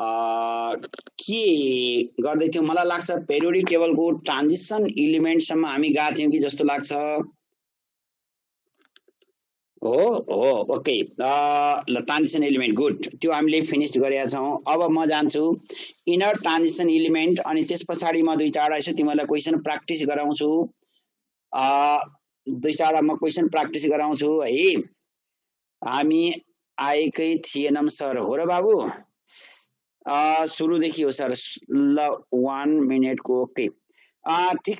के गर्दै थियौं मलाई लाग्छ पेरियोडिक टेबलको ट्रान्जिसन एलिमेन्टसम्म हामी गएको थियौं कि जस्तो लाग्छ हो हो ओके ल ट्रान्जिसन एलिमेन्ट गुड त्यो हामीले फिनिश गरेका छौं अब म जान्छु इनर ट्रान्जिसन एलिमेन्ट अनि त्यस पछाडी म दुई चारवटा यसो तिमीलाई क्वेशन प्र्याक्टिस गराउँछु दुई चारवटा म क्वेशन प्र्याक्टिस गराउँछु है हामी आएकै थिएनौं सर हो र बाबु सुरुदेखि हो सर ल 1 मिनेटको ओके ठीक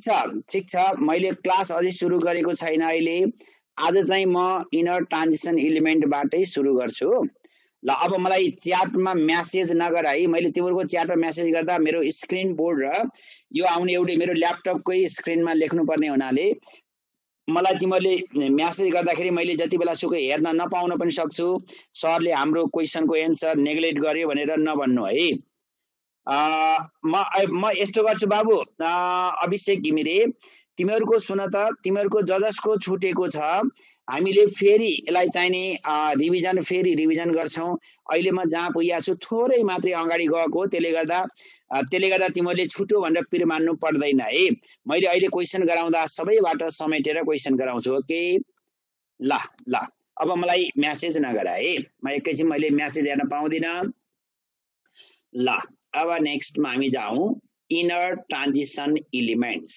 छ मैले क्लास अझै सुरु गरेको छैन अहिले आज चाहिँ म इनर ट्रान्जिसन एलिमेन्टबाटै सुरु गर्छु ल अब मलाई च्याटमा मेसेज नगर है मैले तिमीहरुको च्याटमा मेसेज गर्दा मेरो स्क्रिन बोर्ड र यो आउने एउटै मेरो ल्यापटपकै स्क्रिनमा लेख्नु पर्ने हुनाले मलाई तिमीले मेसेज गर्दाखेरि मैले जति बेला सुकै हेर्न नपाउन पनि सक्छु सरले हाम्रो क्वेशनको एन्सर नेग्लेक्ट गर्यो भनेर नभन्नु है म यस्तो गर्छु बाबु अभिषेक घिमिरे तिमीहरुको सुन त तिमीहरुको जजसको छुटेको छ हामीले फेरि यसलाई चाहिने रिभिजन गर्छौं अहिले म जहाँ पुगेको छु थोरै मात्रै अगाडि गएको त्यसले गर्दा तिमीहरुले छुट्यो भनेर पिर मान्नु पर्दैन है मैले अहिले क्वेशन गराउँदा सबैबाट समेटेर क्वेशन गराउँछु ओके ल ल अब मलाई मेसेज नगर है म एकैछिन मैले मेसेज हेर्न पाउँदिन ल अब नेक्स्ट मा हामी जाउँ inner transition elements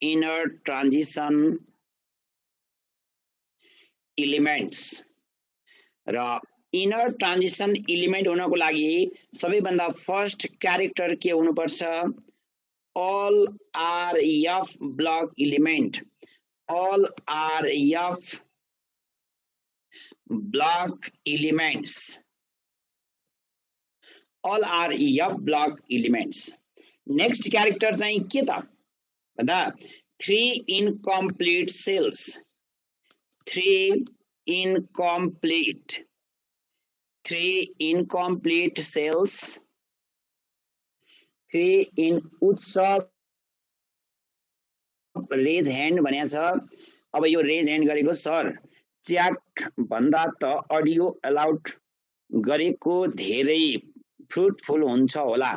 inner transition elements र इनर ट्रान्जिसन एलिमेन्ट हुनको लागि सबैभन्दा फर्स्ट क्यारेक्टर के हुनुपर्छ all are f block element all are f block elements all are f block elements next character चाहिँ के त भन्दा 3 incomplete cells 3 incomplete cells 3 in उत्सव रेज ह्यान्ड भनेको छ अब यो रेज ह्यान्ड गरेको सर च्याट भन्दा त अडियो अलाउड गरेको धेरै फ्रुटफुल हुन्छ होला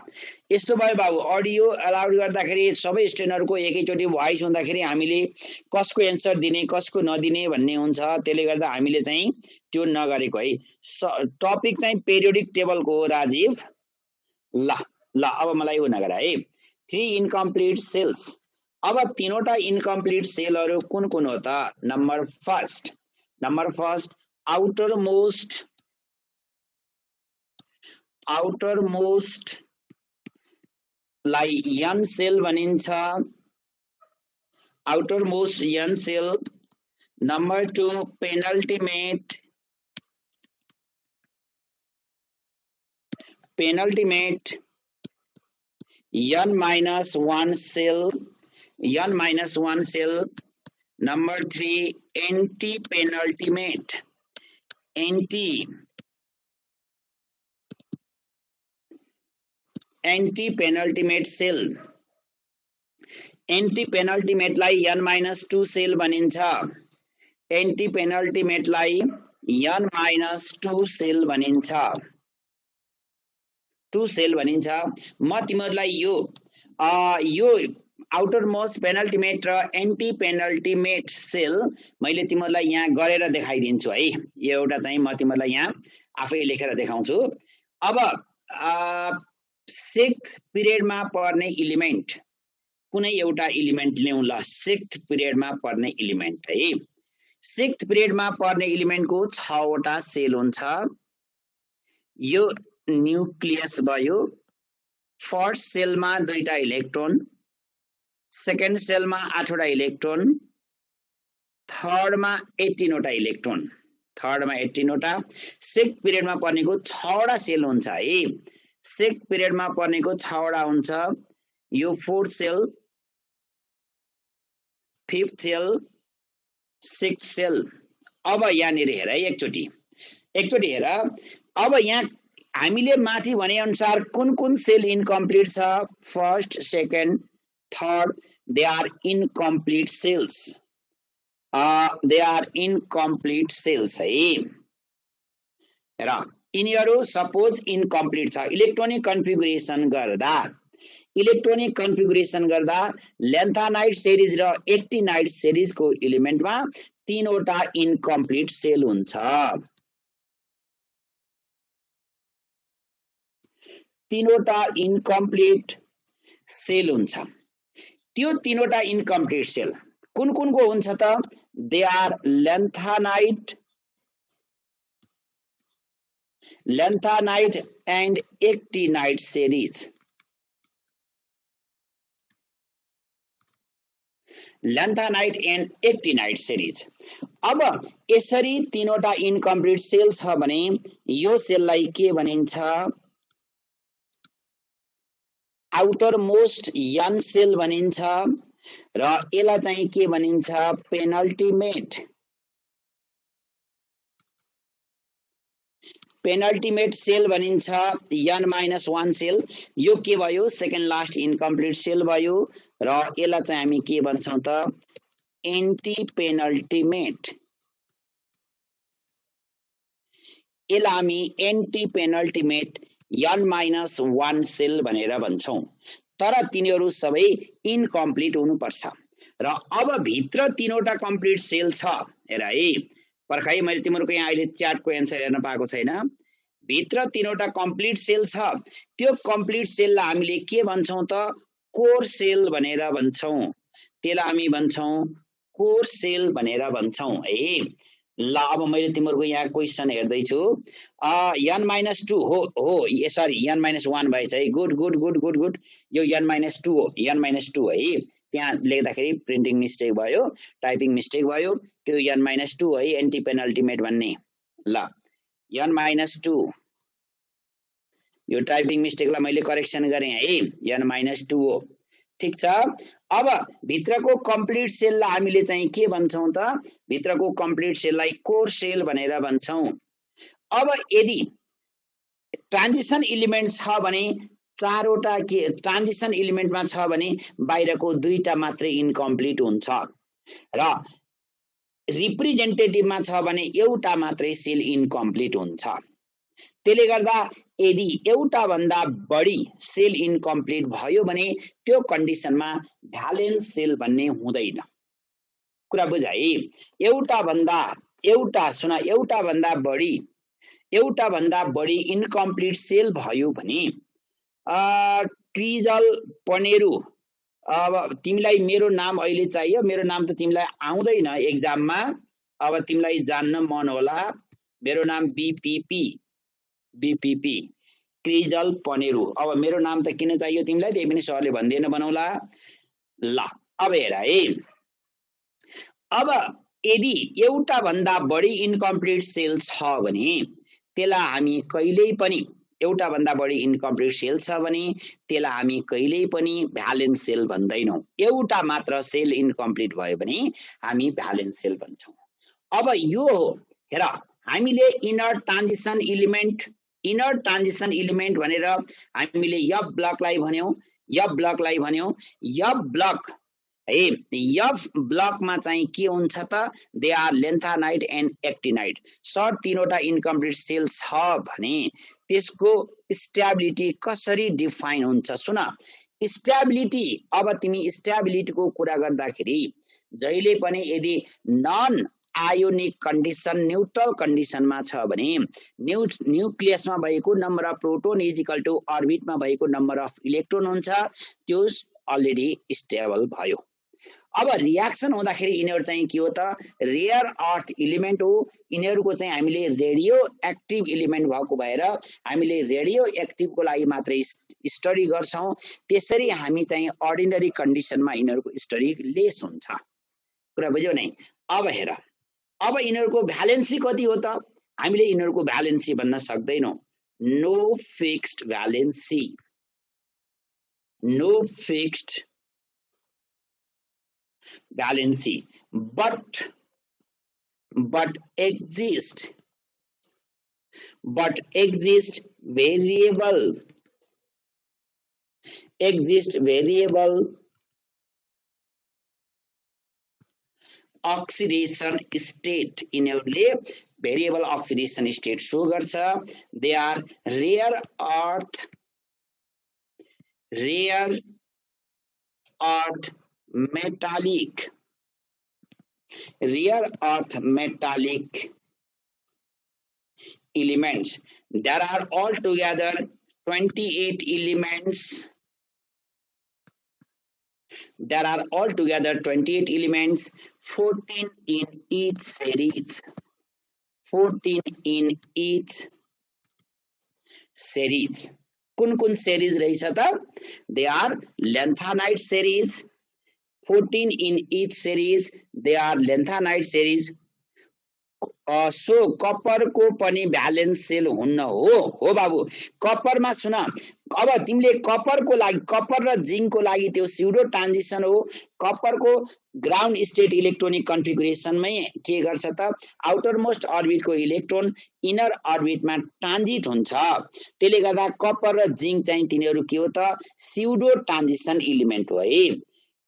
यस्तो भयो बाबु अडियो अलाउड गर्दाखेरि सबै स्टुडेन्टहरुको एकैचोटी भोइस हुँदाखेरि हामीले कसको एन्सर दिने कसको नदिने भन्ने हुन्छ त्यसले गर्दा हामीले चाहिँ त्यो नगरेको है टपिक चाहिँ पेरियोडिक टेबलको हो राजीव ल ल अब मलाई यो नगर है 3 इनकम्प्लिट सेल्स अब तीनवटा इनकम्प्लिट सेलहरु कुन कुन हो त नम्बर फर्स्ट outermost लाई n सेल भनिन्छ outermost n shell number 2 penultimate n-1 cell number 3 anti-penultimate cell anti-penultimate लाई n-2 cell भनिन्छ anti-penultimate लाई n-2 cell भनिन्छ 2 सेल भनिन्छ म तिमीहरुलाई यो आउटरमोस्ट पेनल्टिमेट र एन्टी पेनल्टिमेट सेल मैले तिमीहरुलाई यहाँ गरेर देखाइदिन्छु है यो एउटा चाहिँ म तिमीहरुलाई यहाँ आफै लेखेर देखाउँछु अब 6th पिरियडमा पर्ने एलिमेन्ट कुनै एउटा एलिमेन्ट ल्याउँ ल 6th पिरियडमा पर्ने एलिमेन्ट है 6th पिरियडमा पर्ने एलिमेन्टको 6 वटा सेल हुन्छ यो न्यूक्लियस भयो फर्स्ट सेलमा 2टा इलेक्ट्रोन सेकेन्ड सेलमा 8 वटा इलेक्ट्रोन थर्डमा 18 वटा इलेक्ट्रोन थर्डमा 18 वटा 6th पिरियडमा पर्नेको 6 वटा सेल हुन्छ है 6th पिरियडमा पर्नेको 6 वटा हुन्छ यो 4th sale 5th sale 6th sale अब यहाँनिर हेर एकचोटी हेर अब यहाँ हामीले माथि भने अनुसार कुन कुन सेल इनकम्प्लिट छ first second Third, they are incomplete cells. They are incomplete cells है र यिनीहरू सपोज इनकम्प्लिट छ इलेक्ट्रोनिक कन्फिगुरेसन गर्दा लेन्थानाइट सिरिज र एक्टिनाइट सिरिजको एलिमेन्टमा तीनवटा इनकम्प्लिट सेल हुन्छ तीनवटा इनकम्प्लिट सेल हुन्छ त्यो तीनवटा इनकम्प्लिट सेल कुन कुनको हुन्छ त they are lanthanide and actinide series. Lanthanide and actinide series. अब यसरी तीनवटा इनकम्प्लिट सेल छ भने यो सेललाई के भनिन्छ आउटर मोस्ट यन सेल भनिन्छ र यसलाई चाहिँ के भनिन्छ पेनल्टिमेट सेल भनिन्छ n-1 सेल यो के भयो सेकेन्ड लास्ट इनकम्प्लिट सेल भयो र यसलाई चाहिँ हामी के भन्छौं त एन्टी पेनल्टिमेट यसलाई हामी एन्टी पेनल्टिमेट n-1 सेल भनेर भन्छौं तर तिनीहरू सबै इनकम्प्लिट हुनुपर्छ र अब भित्र तीनवटा कम्प्लिट सेल छ हेर है पर्खाइ मैले तिमीहरुको यहाँ अहिले च्याटको एन्सर हेर्न पाएको छैन भित्र तीनवटा कम्प्लिट सेल छ त्यो कम्प्लिट सेललाई हामीले के भन्छौं त कोर सेल भनेर भन्छौं त्यसलाई हामी भन्छौं कोर सेल भनेर भन्छौं है ल अब मैले तिमीहरुको यहाँ क्वेशन हेर्दै छु n-2 हो सरी n-1 भएछ है गुड यो n-2 हो n-2 है त्यहाँ लेख्दाखेरि प्रिन्टिङ मिस्टेक भयो टाइपिङ मिस्टेक भयो त्यो n-2 है एन्टी पेनल्टिमेट भन्ने ल n-2 यो टाइपिङ मिस्टेकलाई मैले करेक्सन गरे है n-2 हो ठीक छ अब भित्रको कम्प्लिट सेललाई हामीले चाहिँ के भन्छौं त भित्रको कम्प्लिट सेललाई कोर सेल भनेर भन्छौं अब यदि ट्रान्जिसन एलिमेन्ट छ भने चारवटा के ट्रान्जिसन एलिमेन्टमा छ भने बाहिरको दुईटा मात्रै इनकम्प्लिट हुन्छ र रिप्रेजेन्टेटिभमा छ भने एउटा मात्रै सेल इनकम्प्लिट हुन्छ त्यसले गर्दा यदि एउटा भन्दा बढी सेल इनकम्प्लिट भयो भने त्यो कन्डिसनमा भ्यालेन्स सेल भन्ने हुँदैन कुरा बुझ है एउटा भन्दा बढी इनकम्प्लिट सेल भयो भने क्रिजल पनेरु अब तिमीलाई मेरो नाम अहिले चाहियो मेरो नाम त तिमीलाई आउँदैन एक्जाममा अब तिमीलाई जान्न मन होला मेरो नाम बीपीपी क्रिजल पनेरु अब मेरो नाम त किन चाहियो तिमीलाई त्यही पनि सरले भन्दैन बनाउला ल अब हेर है अब यदि एउटा भन्दा बढी इनकम्प्लिट सेल छ भने त्यसलाई हामी कहिल्यै पनि एउटा भन्दा बढी इनकम्प्लिट सेल छ भने त्यसलाई हामी कहिल्यै पनि भ्यालेन्स सेल भन्दैनौं एउटा मात्र सेल इनकम्प्लिट भयो भने हामी भ्यालेन्स सेल भन्छौं अब यो हेर हामीले इनर ट्रान्जिसन एलिमेन्ट भनेर हामीले एफ ब्लकलाई भन्यौं एफ ब्लक है एफ ब्लकमा चाहिँ के हुन्छ त they are lanthanide and actinide sir तीनवटा इनकम्प्लिट सेल छ भने त्यसको स्टेबिलिटी कसरी डिफाइन हुन्छ सुन स्टेबिलिटी अब तिमी स्टेबिलिटीको कुरा गर्दाखेरि जहिले पनि यदि नन आयोनिक कन्डिसन न्यूट्रल कन्डिसनमा छ भने न्यूक्लियसमा भएको number of proton is equal to अर्बिटमा भएको नम्बर अफ इलेक्ट्रोन हुन्छ त्यो अलरेडी स्टेबल भयो अब रियाक्सन हुँदाखेरि यिनीहरु चाहिँ के हो त रेयर अर्थ एलिमेन्ट हो यिनीहरुको चाहिँ हामीले रेडियो एक्टिभ एलिमेन्ट भएको भएर हामीले रेडियो एक्टिभको लागि मात्रै स्टडी गर्छौं त्यसरी हामी चाहिँ अर्डिनरी कन्डिसनमा यिनीहरुको स्टडी लेस हुन्छ कुरा बुझ्यौ नै अब हेर अब यिनीहरुको भ्यालेन्सी कति हो त हामीले यिनीहरुको भ्यालेन्सी भन्न सक्दैनौं no fixed valency but exist variable oxidation state यिनीहरूले variable oxidation state show गर्छ. They are rare earth metallic elements. There are altogether 28 elements. There are altogether 28 elements, 14 in each series. 14 in each series. कुन series रहेछ त? They are lanthanide series. 14 in each series. They are lanthanide series. So कपरको पनि valence sale हुन्न हो बाबु. कपरमा सुन, अब तिमीले कपरको लागि, कपर र जिंकको लागि त्यो स्युडो ट्रान्जिसन हो. कपरको ग्राउन्ड स्टेट इलेक्ट्रोनिक कन्फिगुरेसनमै के गर्छ त, आउटर मोस्ट अर्बिटको इलेक्ट्रोन इनर अर्बिटमा ट्रान्जिट हुन्छ. त्यसले गर्दा कपर र जिंक चाहिँ तिनीहरू के हो त, स्युडो ट्रान्जिसन एलिमेन्ट हो है.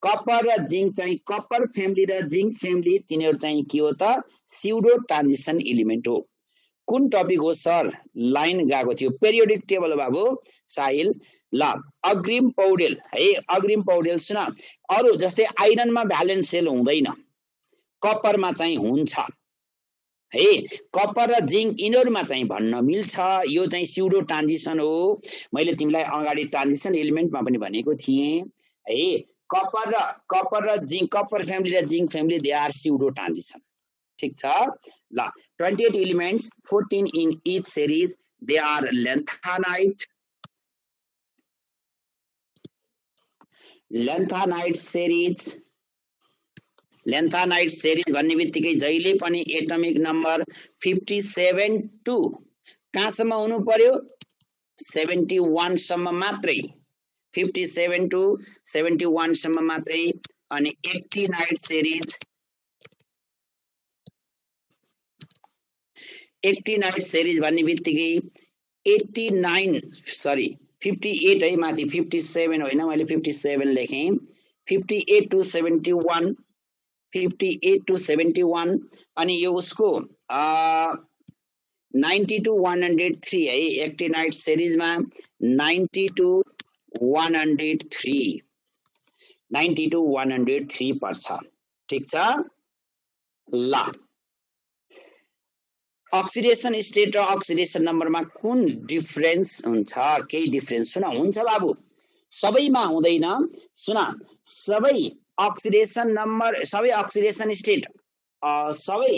कपर र जिंक चाहिँ, कपर फ्यामिली र जिंक फ्यामिली तिनीहरू चाहिँ के हो त, स्युडो ट्रान्जिसन एलिमेन्ट हो. कुन टपिक हो सर? लाइन गएको थियो. पेरियोडिक टेबल बाबु साहिल. ल अग्रिम पौडेल है, अग्रिम पौडेल सुन. अरु जस्तै आइरनमा भ्यालेन्स सेल हुँदैन, कपरमा चाहिँ हुन्छ है. कपर र जिंक यिनीहरूमा चाहिँ भन्न मिल्छ. यो चाहिँ स्युडो ट्रान्जिसन हो. मैले तिमीलाई अगाडि ट्रान्जिसन एलिमेन्टमा पनि भनेको थिएँ है. कपर र जिंक, कपर फ्यामिली र zinc family they are pseudo transition. ठीक छ ल. 28 elements, 14 in each series. They are lanthanide series. lanthanide series भन्ने बित्तिकै जहिले पनि एटमिक नम्बर 57 टु कहाँसम्म हुनु पर्यो? 71 सम्म मात्रै. 57 टु 71 सम्म मात्रै. अनि एक्टिनाइड सेरिज, एक्टिनाइड सेरिज भन्ने बित्तिकै 58 है माथि, 57 होइन, मैले 57 लेखेँ. 58 टु 71, 58 टु 71. अनि यो उसको 90 टु 103 है. एक्टिनाइड सेरिजमा 90 टु 103, 90 टु 103 पर्छ. ठीक छ ल. अक्सिडेसन स्टेट र अक्सिडेसन नम्बरमा कुन डिफरेन्स हुन्छ? केही डिफरेन्स सुन. हुन्छ बाबु, सबैमा हुँदैन. सुन, सबै अक्सिडेसन नम्बर, सबै अक्सिडेसन स्टेट, सबै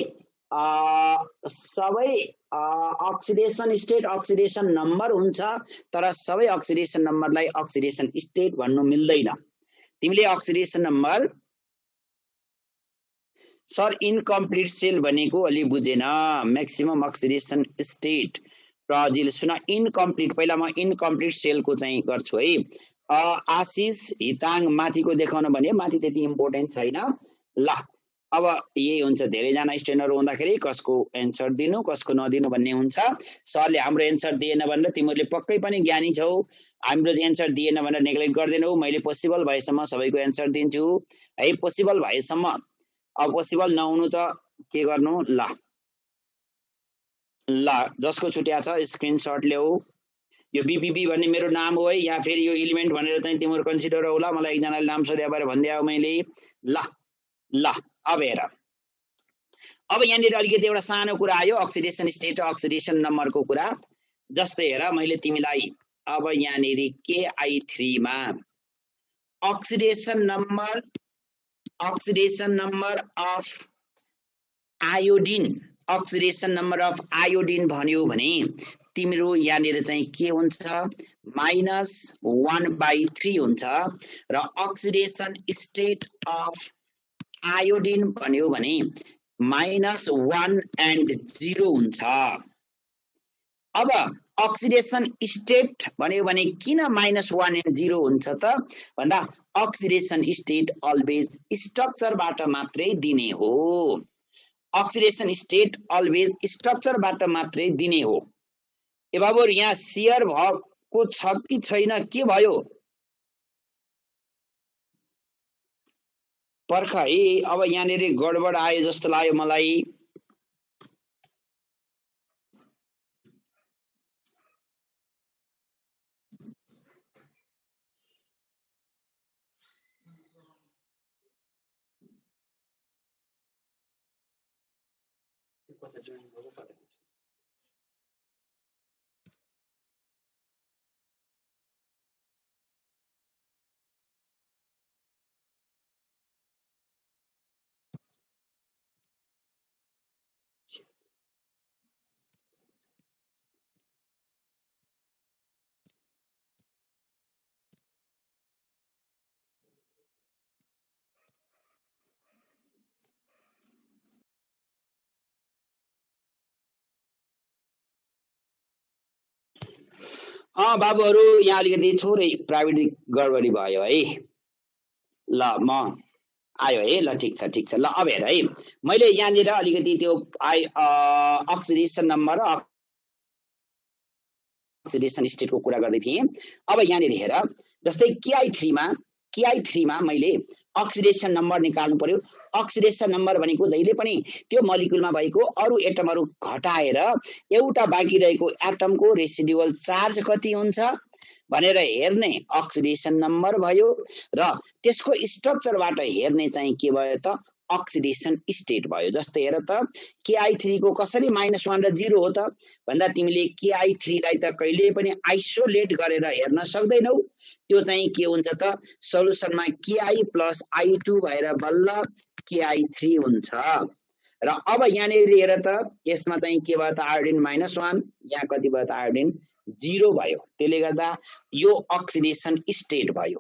अक्सिडेसन स्टेट अक्सिडेसन नम्बर हुन्छ. तर सबै अक्सिडेसन नम्बरलाई अक्सिडेसन स्टेट भन्नु मिल्दैन. तिमीले oxidation number, sir incomplete shell भनेको अलि बुझेन. म्याक्सिमम अक्सिडेसन स्टेट प्रजिल. सुन, इनकम्प्लिट, पहिला म इनकम्प्लिट सेलको चाहिँ गर्छु है. आशिष हिताङ माथिको देखाउन भने, माथि त्यति इम्पोर्टेन्ट छैन. ल अब यही हुन्छ. धेरैजना स्टुडेन्टहरू हुँदाखेरि कसको एन्सर दिनु कसको नदिनु भन्ने हुन्छ. सरले हाम्रो एन्सर दिएन भनेर तिमीहरूले पक्कै पनि ज्ञानी छौ. हाम्रो एन्सर दिएन भनेर नेग्लेक्ट गर्दैनौ. मैले पोसिबल भएसम्म सबैको एन्सर दिन्छु है. पोसिबल भएसम्म. अब पोसिबल नहुनु त के गर्नु? ल जसको छुट्या छ स्क्रिनशट ल्याऊ. यो बीपीपी भन्ने मेरो नाम हो है, या फेरि यो एलिमेन्ट भनेर चाहिँ तिम्रो कन्सिडर होला. मलाई एकजनाले नाम सोध्या भएर भनिदियो मैले. ल अब हेर, अब यहाँनिर अलिकति एउटा सानो कुरा आयो, अक्सिडेसन स्टेट र अक्सिडेसन नम्बरको कुरा. जस्तै हेर, मैले तिमीलाई अब यहाँनिर KI3 मा oxidation number of iodine, oxidation number of iodine भन्यो भने तिम्रो यहाँनिर चाहिँ के हुन्छ? -1/3 हुन्छ. र अक्सिडेसन स्टेट अफ आयोडिन भन्यो भने -1 and 0 हुन्छ. अब अक्सिडेसन स्टेट भन्यो भने किन -1 and 0 हुन्छ त भन्दा अक्सिडेसन स्टेट अलवेज स्ट्रक्चरबाट मात्रै दिने हो. अक्सिडेसन स्टेट अलवेज स्ट्रक्चरबाट मात्रै दिने हो. ए बाबु, यहाँ शेयर भएको छ कि छैन? के भयो? पर्ख है। अब यहाँनिर गडबड आयो जस्तो लाग्यो मलाई। बाबुहरू यहाँ अलिकति थोरै प्राविधिक गडबडी भयो है। ल म आयो है। ल ठिक छ। ल अब हेर है, मैले यहाँनिर अलिकति त्यो अक्सिडेसन नम्बर र अक्सिडेसन स्टेटको कुरा गर्दै थिएँ। अब यहाँनिर हेर, जस्तै KI3 मा मैले अक्सिडेसन नम्बर निकाल्नु पर्यो। अक्सिडेसन नम्बर भनेको जहिले पनि त्यो मलिक्युलमा भएको अरू एटमहरू घटाएर एउटा बाँकी रहेको एटमको रेसिडुअल चार्ज कति हुन्छ भनेर हेर्ने अक्सिडेसन नम्बर भयो, र त्यसको स्ट्रक्चरबाट हेर्ने चाहिँ के भयो त अक्सिडेसन स्टेट भयो। जस्तै हेर त KI3 को कसरी -1 र 0 हो त भन्दा तिमीले KI3 लाई त कहिले पनि आइसोलेट गरेर हेर्न सक्दैनौ। त्यो चाहिँ के हुन्छ त सल्युसनमा KI + I2 भएर बल्ल KI3 हुन्छ। र अब यहाँनिर हेर त यसमा चाहिँ के भयो त आयोडिन -1, यहाँ कति भयो त आयोडिन 0 भयो। त्यसले गर्दा यो अक्सिडेसन स्टेट भयो।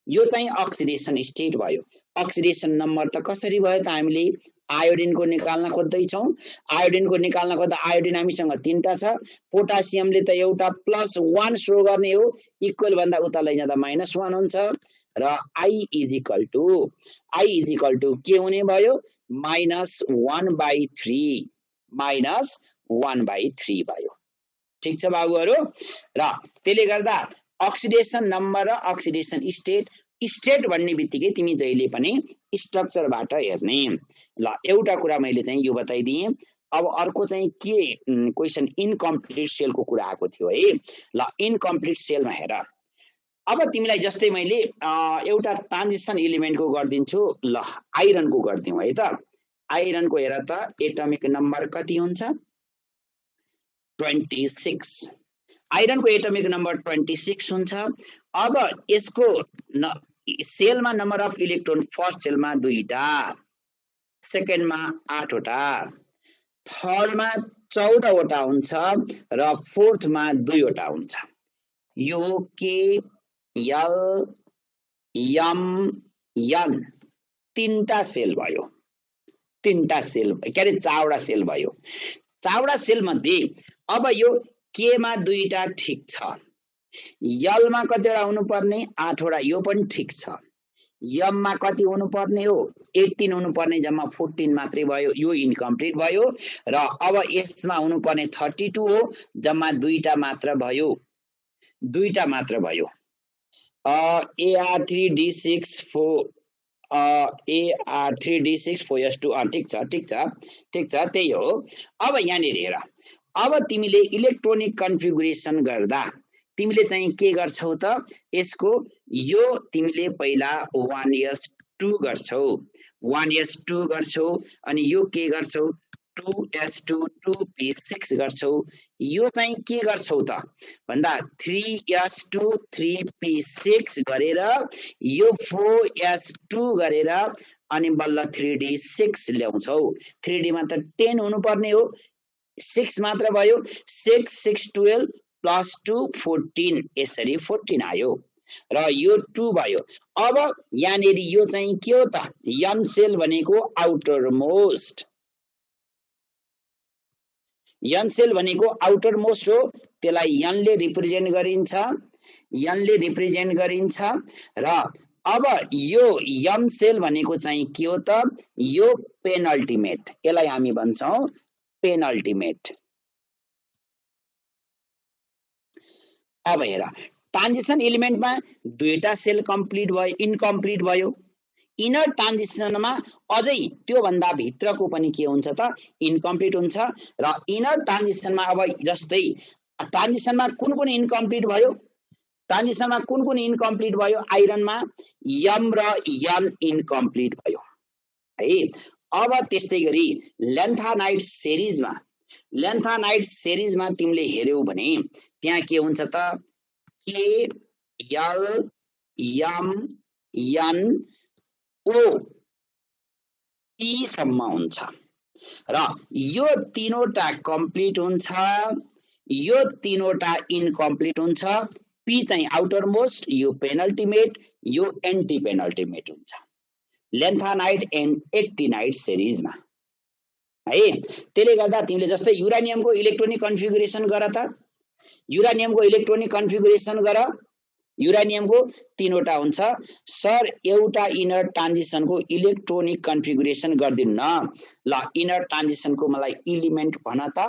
यो चाहिँ अक्सिडेसन स्टेट भयो। अक्सिडेसन नम्बर त कसरी भयो त हामीले आयोडिनको निकाल्न खोज्दैछौँ। आयोडिनको निकाल्न खोज्दा आयोडिन हामीसँग 3टा छ। पोटासियमले त एउटा +1 शो गर्ने हो, इक्वल भन्दा उता लैजाँदा -1 हुन्छ। र I इजिकल टु के हुने भयो -1/3 -1/3 भयो। ठिक छ बाबुहरू। र त्यसले गर्दा अक्सिडेसन नम्बर र अक्सिडेसन स्टेट भन्ने बित्तिकै तिमी जहिले पनि स्ट्रक्चरबाट हेर्ने। ल एउटा कुरा मैले चाहिँ यो बताइदिएँ। अब अर्को चाहिँ के क्वेसन इनकम्प्लिट सेलको कुरा आएको थियो है। ल इनकम्प्लिट सेलमा हेर, अब तिमीलाई जस्तै मैले एउटा ट्रान्जिसन एलिमेन्टको गरिदिन्छु। ल आइरनको गरिदिउँ है त। आइरनको हेर त एटमिक नम्बर कति हुन्छ 26। आइरनको एटमिक नम्बर 26 हुन्छ। अब यसको सेलमा नम्बर अफ इलेक्ट्रोन फर्स्ट सेलमा 2टा, सेकेन्डमा 8वटा, थर्डमा 14वटा हुन्छ र फोर्थमा 2वटा हुन्छ। यो के एल एम एन 3टा सेल भयो। 3टा सेल के अरे 4वटा सेल भयो। 4वटा सेल मध्ये अब यो के मा 2टा ठिक छ, यल मा कतिवटा हुनुपर्ने 8वटा, यो पनि ठिक छ। यम मा कति हुनुपर्ने हो 18 हुनुपर्ने, जम्मा 14 मात्रै भयो, यो इनकम्प्लिट भयो। र अब यसमा हुनुपर्ने 32 हो, जम्मा 2टा मात्र भयो। 2टा मात्र भयो। AR3D6 AR3D6 4s2 ठिक छ त्यही हो। अब यहाँनिर हेर, अब तिमीले इलेक्ट्रोनिक कन्फिगुरेसन गर्दा तिमीले चाहिँ के गर्छौ त यसको यो तिमीले पहिला 1s2 गर्छौ, 1s2 गर्छौ, अनि यो के गर्छौ 2s2 2p6 गर्छौ। यो चाहिँ के गर्छौ त भन्दा 3s2 3p6 गरेर यो 4s2 गरेर अनि बल्ल 3d6 ल्याउँछौ। 3d मा त 10 हुनुपर्ने हो, 6 मात्र भयो। 6 6 12 प्लस 2 14, यसरी 14 आयो र यो 2 भयो। अब यहाँनिर यो चाहिँ के हो त यन सेल भनेको आउटर मोस्ट, यन सेल भनेको आउटर मोस्ट हो, त्यसलाई यनले रिप्रेजेन्ट गरिन्छ। र अब यो यम सेल भनेको चाहिँ के हो त यो पेनल्टिमेट, यसलाई हामी भन्छौं पेनल्टिमेट। अब हेर ट्रान्जिसन एलिमेन्टमा 2टा सेल कम्प्लिट भयो, इनकम्प्लिट भयो। इनर ट्रान्जिसनमा अझै त्यो भन्दा भित्रको पनि के हुन्छ त इन्कम्प्लिट हुन्छ र इनर ट्रान्जिसनमा अब जस्तै ट्रान्जिसनमा कुन कुन इन्कम्प्लिट भयो आइरनमा यम र यन इन्कम्प्लिट भयो है। अब त्यस्तै गरी ल्यान्थानाइड सिरिजमा तिमीले हेर्यौ भने त्यहाँ के हुन्छ त के यल यम यन ओ पी सम्म हुन्छ र यो तीनवटा कम्प्लिट हुन्छ, यो तीनवटा इनकम्प्लिट हुन्छ। पी चाहिँ आउटर मोस्ट, यो पेनल्टिमेट, यो एन्टी पेनल्टिमेट हुन्छ ल्यान्थानाइड एन्ड एक्टिनाइड सिरिजमा है। त्यसले गर्दा तिमीले जस्तै युरानियमको इलेक्ट्रोनिक कन्फिगुरेसन गर त, युरानियमको इलेक्ट्रोनिक कन्फिगुरेसन गर। युरानियमको तीनवटा हुन्छ। सर एउटा इनर ट्रान्जिसनको इलेक्ट्रोनिक कन्फिगुरेसन गर्दिन्न, ल इनर ट्रान्जिसनको मलाई इलिमेन्ट भन त।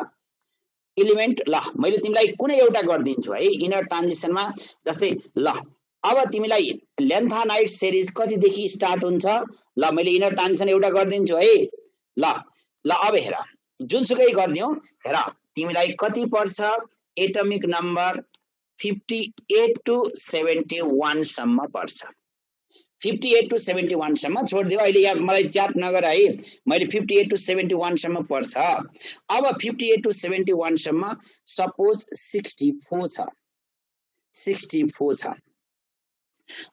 इलिमेन्ट ल मैले तिमीलाई कुनै एउटा गर्दिन्छु है इनर ट्रान्जिसनमा। जस्तै ल अब तिमीलाई ल्यान्थानाइड सिरिज कतिदेखि स्टार्ट हुन्छ, ल मैले इनर ट्रान्जिसन एउटा गर्दिन्छु है। ल ल अब हेर जुनसुकै गरिदिउँ, हेर तिमीलाई कति पर्छ एटमिक नम्बर 58 to 71 सम्म पर्छ। 58 to 71 सम्म छोडिदियो, अहिले यहाँ मलाई च्याट नगर है। मैले 58 to 71 सम्म पर्छ। अब 58 to 71 सम्म सपोज 64 छ, 64 छ।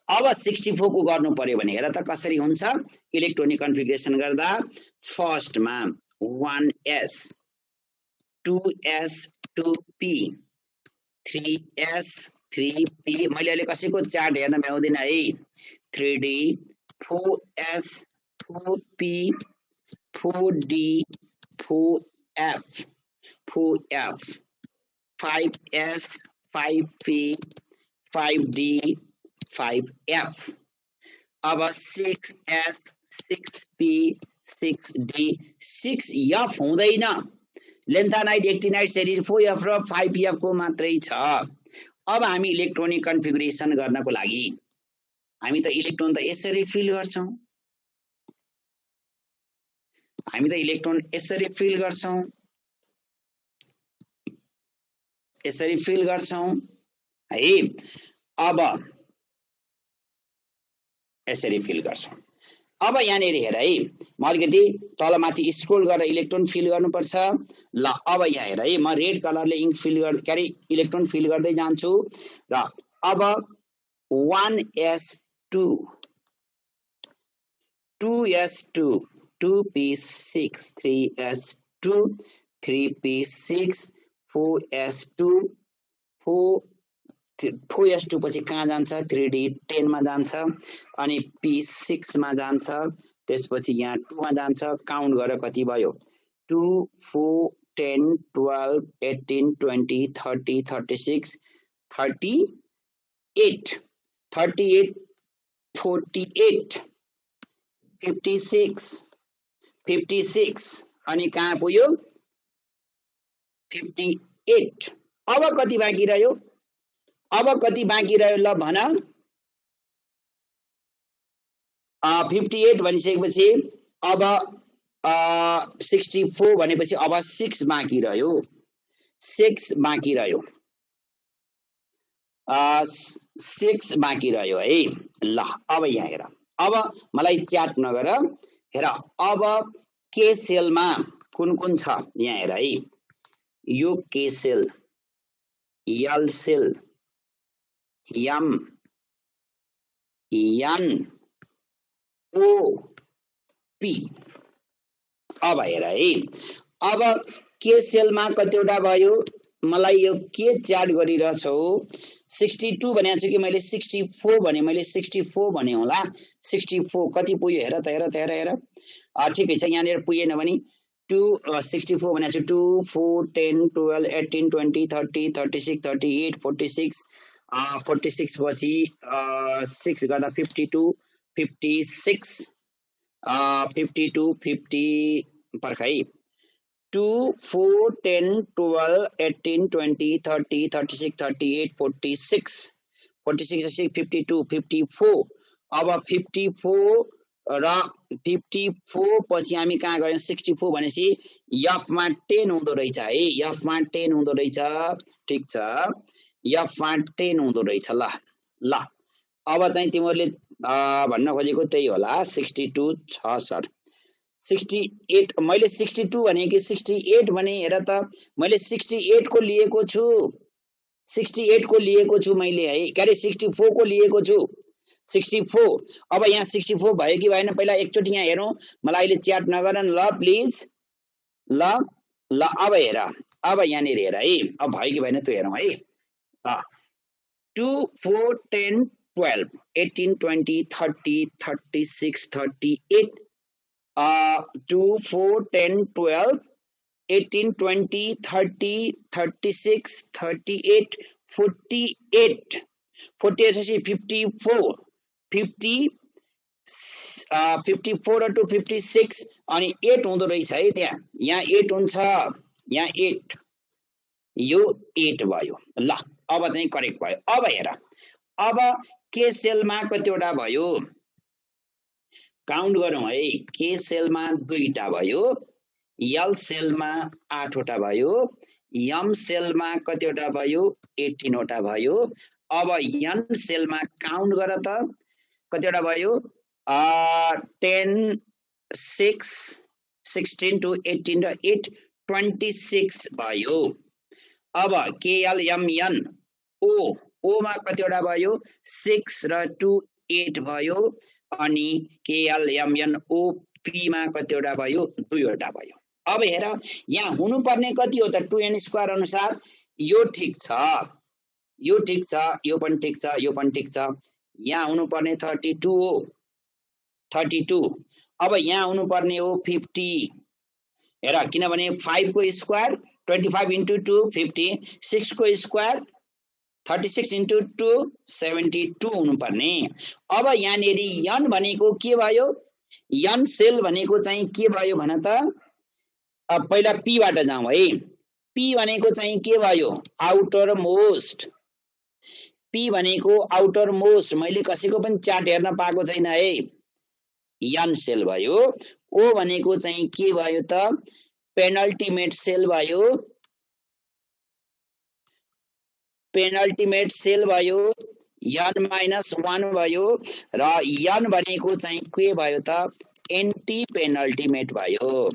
अब 64 को गर्नु पर्यो भने हेर त कसरी हुन्छ इलेक्ट्रोनिक कन्फिगरेसन गर्दा। फर्स्टमा 1s 2s 2p 3s 3p, मैले अहिले कसैको चार्ट हेर्न भ्याउँदिन है। 3d 4s 4p 4d 4f 4f 5s 5p 5d 5f। अब 6s 6p 6d 6f हुँदैन। ल्यान्थानाइड एक्टिनाइड सिरिज 4f र 5f को मात्रै छ। अब हामी इलेक्ट्रोनिक कन्फिगुरेसन गर्नको लागि हामी त इलेक्ट्रोन त यसरी फिल गर्छौं, हामी त इलेक्ट्रोन यसरी फिल गर्छौं, यसरी फिल गर्छौं है। अब यसरी फिल गर्छौं। अब यहाँनिर हेर है, म अलिकति तलमाथि स्क्रोल गरेर इलेक्ट्रोन फिल गर्नुपर्छ। ल अब यहाँ हेर है, म रेड कलरले इङ्क फिल के अरे इलेक्ट्रोन फिल गर्दै जान्छु र अब 1s2 2s2 2p6 3s2 3p6 4s2 4s2 पछि कहाँ जान्छ 3d 10 मा जान्छ अनि p6 मा जान्छ, त्यसपछि यहाँ 2 मा जान्छ। काउन्ट गरेर कति भयो 2 4 10 12 18 20 30 36 38 38 48 56 56 अनि कहाँ पुग्यो 58। अब कति बाँकी रह्यो, अब कति बाँकी रह्यो ल भन। 58 भनिसकेपछि अब 64 भनेपछि अब 6 बाँकी रह्यो, 6 बाँकी रह्यो, 6 बाँकी रह्यो है। ल अब यहाँ हेर, अब मलाई च्याट नगर, हेर अब के सेलमा कुन कुन छ यहाँ हेर है। यो के सेल, यल सेल, यम यन ओ पी। अब हेर है, अब के सेलमा कतिवटा भयो मलाई यो के च्याट गरिरहेछौ। 62 भनेको छु कि मैले 64 भने, मैले 64 भने होला। 64 कति पुग्यो हेर त, हेर त, हेर हेर ठिकै छ। यहाँनिर पुगेन भने 64 भनेको छु 2 4 10 12 18 20 30 36 38 46 46 पछि 6 गर्दा 52 56 52 50 पर्ख है। 2 4 10 12 18 20 30 36 38 46 46 52 54। अब 54 र 54 पछि हामी कहाँ गयौं 64 भनेपछि f मा 10 हुँदो रहेछ है f मा 10 हुँदो रहेछ ठीक छ f मा 10 हुँदो रहेछ ल ल अब चाहिँ तिमीहरुले भन्न खोजेको त्यही होला 62 छ सर 68 मैले 62 भने कि 68 भने हेर त मैले 68 को लिएको छु 68 को लिएको छु मैले है के अरे 64 को लिएको छु 64 अब यहाँ 64 भयो कि भएन पहिला एकचोटी यहाँ हेरौं मलाई अहिले च्याट नगर न ल प्लिज ल ल अब हेर अब यहाँनिर हेर है अब भयो कि भएन त्यो हेरौं है 2 4 10 12 18 20 30 36 38 2 4 10 12 18 20 30 36 38 48 48 54 50 54 to 56 अनि 8 हुँदो रहेछ है त्यहाँ यहाँ 8 हुन्छ यहाँ 8 यो 8 भयो ल अब चाहिँ करेक्ट भयो अब हेर अब के सेलमा कतिवटा भयो काउन्ट गरौँ है के सेलमा 2टा भयो एल सेलमा 8 वटा भयो एम सेलमा कतिवटा भयो 18 वटा भयो अब एन सेलमा काउन्ट गर त कतिवटा भयो 10 6 16 to 18 र 8 26 भयो अब KLMN ओ मा कतिवटा भयो 6 र 2 8 भयो अनि KLMNOP मा कतिवटा भयो 2 वटा भयो अब हेर यहाँ हुनुपर्ने कति हो त 2n² अनुसार यो ठीक छ यो ठीक छ यो पनि ठीक छ यो पनि ठीक छ यहाँ हुनुपर्ने 32 हो 32 अब यहाँ हुनुपर्ने हो 50 हेर किनभने 5 को स्क्वायर 25 into 2 50 6 को स्क्वायर 36 into 2 72 हुनुपर्ने अब यहाँनेरि n भनेको के भयो n सेल भनेको चाहिँ के भयो भन त अब पहिला p बाट जाउँ है p भनेको चाहिँ के भयो आउटर मोस्ट p भनेको आउटर मोस्ट मैले कसैको पनि च्याट हेर्न पाएको छैन है n सेल भयो o भनेको चाहिँ के भयो त पेनल्टिमेट सेल भयो पेनल्टिमेट सेल भयो n-1 भयो र n भनेको चाहिँ के भयो त एन्टी पेनल्टिमेट भयो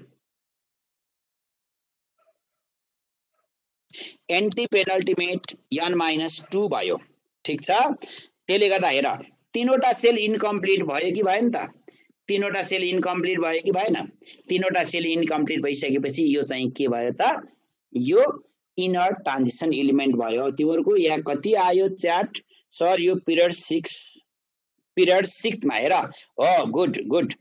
एन्टी पेनल्टिमेट n-2 भयो ठीक छ त्यसले गर्दा हेर तीनवटा सेल इन्कम्प्लिट भयो कि भएन त तीनवटा सेल इन्कम्प्लिट भयो कि भएन तीनवटा सेल इन्कम्प्लिट भइसकेपछि यो चाहिँ के भयो त यो इनर ट्रान्जिसन एलिमेन्ट भयो तिमीहरुको यहाँ कति आयो च्याट सर यो पिरियड 6 मा हेर हो गुड गुड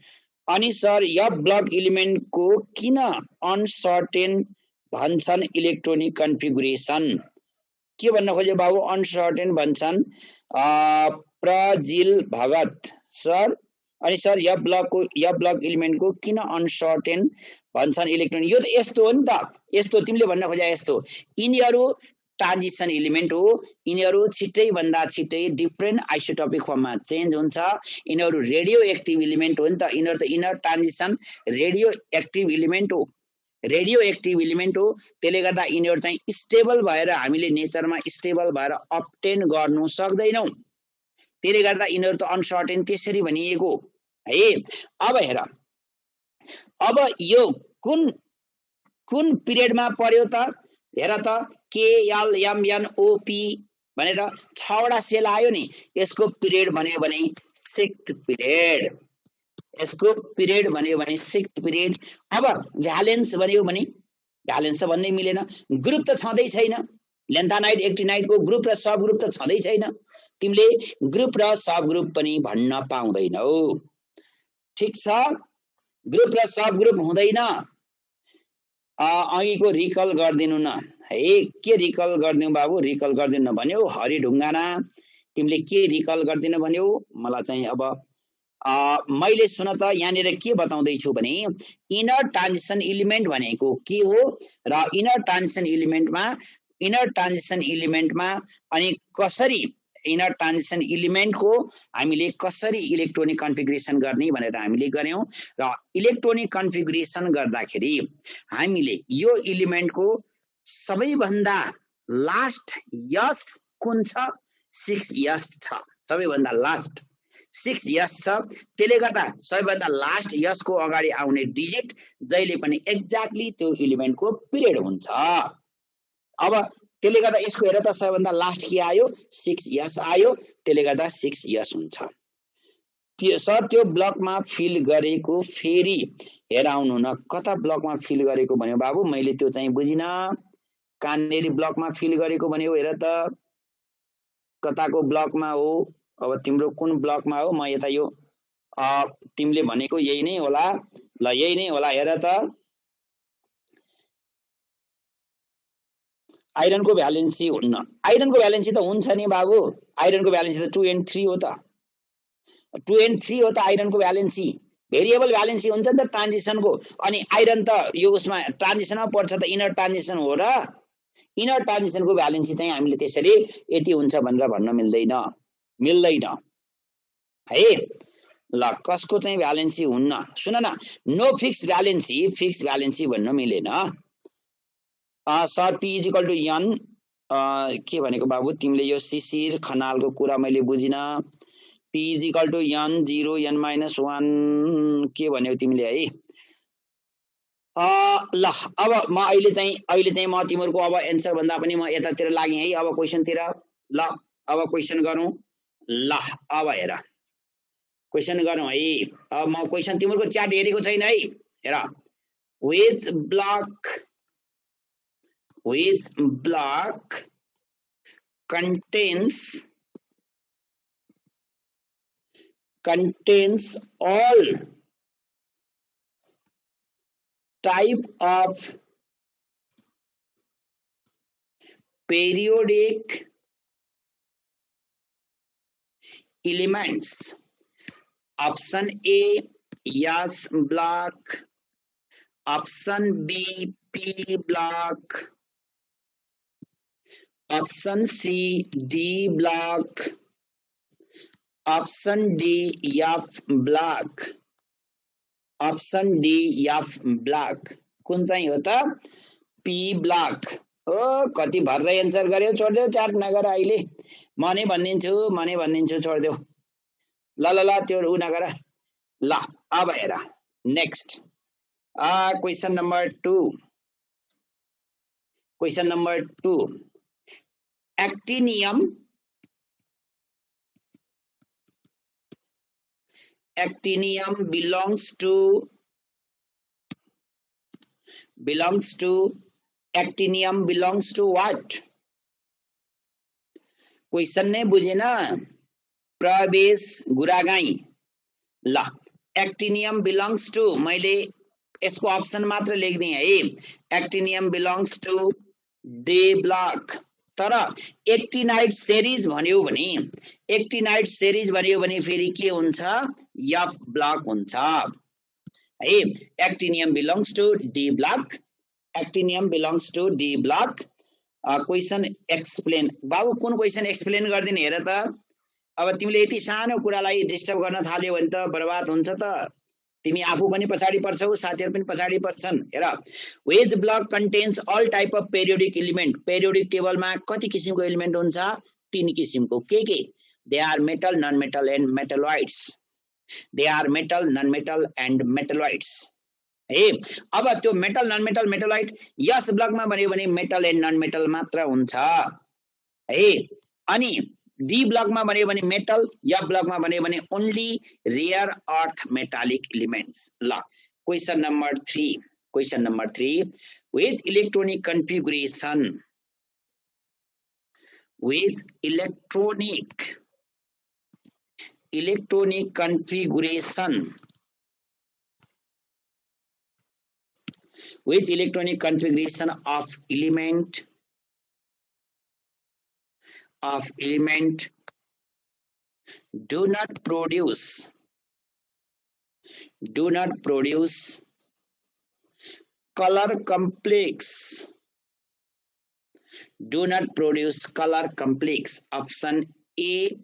अनि सर यो ब्लक एलिमेन्ट को किन अनसर्टेन भन्छन् इलेक्ट्रोनिक कन्फिगुरेसन के भन्न खोज्यो बाबु अनसर्टेन भन्छन् प्रजिल भगत सर अनि सर यो ब्लक एलिमेन्ट को किन अनसर्टेन भन्छन् इलेक्ट्रोन यो त यस्तो हो नि त यस्तो तिमीले भन्न खोजे यस्तो यिनीहरु ट्रान्जिसन एलिमेन्ट हो यिनीहरु छिटै भन्दा छिटै डिफरेन्ट आइसोटोपिक फर्ममा चेन्ज हुन्छ यिनीहरु रेडियो एक्टिभ एलिमेन्ट हो नि त यिनीहरु त inner transition radio active element हो त्यसले गर्दा यिनीहरु चाहिँ स्टेबल भएर हामीले नेचरमा स्टेबल भएर अब्टेन गर्नु सक्दैनौ त्यसले गर्दा यिनीहरु त अनसर्टेन त्यसरी भनिएको है अब हेर अब यो कुन पिरियडमा पर्यो त हेर त KLMNOP भनेर 6 वटा सेल आयो नि यसको पिरियड भन्यो भने 6th पिरियड यसको पिरियड भन्यो भने 6th पिरियड अब भ्यालेन्स भन्यो भने भ्यालेन्स त भन्नै मिलेन ग्रुप त छँदै छैन लेन्थानाइट एक्टिनाइट को ग्रुप र सब ग्रुप त छँदै छैन तिमीले ग्रुप र सब ग्रुप पनि भन्न पाउँदैनौ ठीक छ ग्रुप र सब ग्रुप हुँदैन अघिको रिकल गर्दिनु न है के रिकल गर्दिनु बाबु रिकल गर्दिनु भन्यो हरि ढुङ्गाना तिमीले के रिकल गर्दिनु भन्यो मलाई चाहिँ अब मैले सुन त यहाँनिर के बताउँदै छु भने इनर ट्रान्जिसन एलिमेन्ट भनेको के हो र इनर ट्रान्जिसन एलिमेन्टमा अनि कसरी इनर ट्रान्जिसन इलिमेन्टको हामीले कसरी इलेक्ट्रोनिक कन्फिगरेसन गर्ने भनेर हामीले गर्यौं र इलेक्ट्रोनिक कन्फिगरेसन गर्दाखेरि हामीले यो इलिमेन्टको सबैभन्दा लास्ट यस कुन छ 6 यस छ सबैभन्दा लास्ट 6 यस छ त्यसले गर्दा सबैभन्दा लास्ट यसको अगाडि आउने डिजिट जहिले पनि एक्ज्याक्टली त्यो इलिमेन्टको पिरियड हुन्छ अब त्यसले गर्दा यसको हेर त सबैभन्दा लास्ट के आयो 6 यस आयो त्यसले गर्दा 6 यस हुन्छ त्यो सर त्यो ब्लकमा फिल गरेको फेरि हेराउनु न कता ब्लकमा फिल गरेको भन्यो बाबु मैले त्यो चाहिँ बुझिन कानेरी ब्लकमा फिल गरेको भन्यो हेर त कताको ब्लकमा हो अब तिम्रो कुन ब्लकमा हो म यता यो तिमीले भनेको यही नै होला ल यही नै होला हेर त आइरनको भ्यालेन्सी हुन्न आइरनको भ्यालेन्सी त हुन्छ नि बाबु आइरनको भ्यालेन्सी त 2 and 3 हो त 2 and 3 हो त आइरनको भ्यालेन्सी भेरिएबल भ्यालेन्सी हुन्छ नि त ट्रान्जिसनको अनि आइरन त यो उसमा ट्रान्जिसनमा पर्छ त इनर ट्रान्जिसन हो र इनर ट्रान्जिसनको भ्यालेन्सी चाहिँ हामीले त्यसरी यति हुन्छ भनेर भन्न मिल्दैन है ल कसको चाहिँ भ्यालेन्सी हुन्न सुन न नो फिक्स भ्यालेन्सी भन्न मिलेन sir p is equal to n के भनेको बाबु तिमीले यो शिशिर खनालको कुरा मैले बुझिन p is equal to n 0 n - 1 के भन्यौ तिमीले है ल अब म अहिले चाहिँ म तिमीहरुको अब एन्सर भन्दा पनि म यतातिर लागे है अब क्वेशनतिर ल अब क्वेशन गरौँ ल अब हेर क्वेशन गरौँ है अब म क्वेशन तिमीहरुको च्याट हेरेको छैन है हेर which block contains all type of periodic elements option A yes block option B P block option C D block option D F block option D F block कुन चाहिँ हो त P block ओ कति भर्रै answer गर्यो छोड्देऊ chat नगर अहिले म नै भनिदिन्छु छोड्देऊ ल त्यो उ नगर ल अब हेर next question number 2 actinium belongs to what question नै बुझेन प्रवेश गुरागाई ल actinium belongs to मैले यसको अप्सन मात्र लेख्दिए है actinium belongs to D block तर एक्टिनाइट सेरीज भन्यो भने फेरि के हुन्छ F ब्लक हुन्छ है actinium belongs to D block question explain बाबु कुन क्वेशन एक्सप्लेन गर्दिने हेर त अब तिमीले यति सानो कुरालाई डिस्टर्ब गर्न थाल्यो भने त बर्बाद हुन्छ त तिमी आफू पनि पछाडी पर्छौ साथीहरु पनि पछाडी पर्छन् हेर which block contains all type of periodic element periodic टेबलमा कति किसिमको एलिमेन्ट हुन्छ 3 किसिमको के they are metal non metal and metalloids है अब त्यो मेटल नन मेटल मेटलोइड यस ब्लकमा भन्यो भने मेटल एन्ड नन मेटल मात्र हुन्छ है अनि डी ब्लकमा भन्यो भने मेटल या ब्लकमा भन्यो भने only rare earth metallic elements ल question number 3 with electronic configuration which electronic configuration of element do not produce color complex option A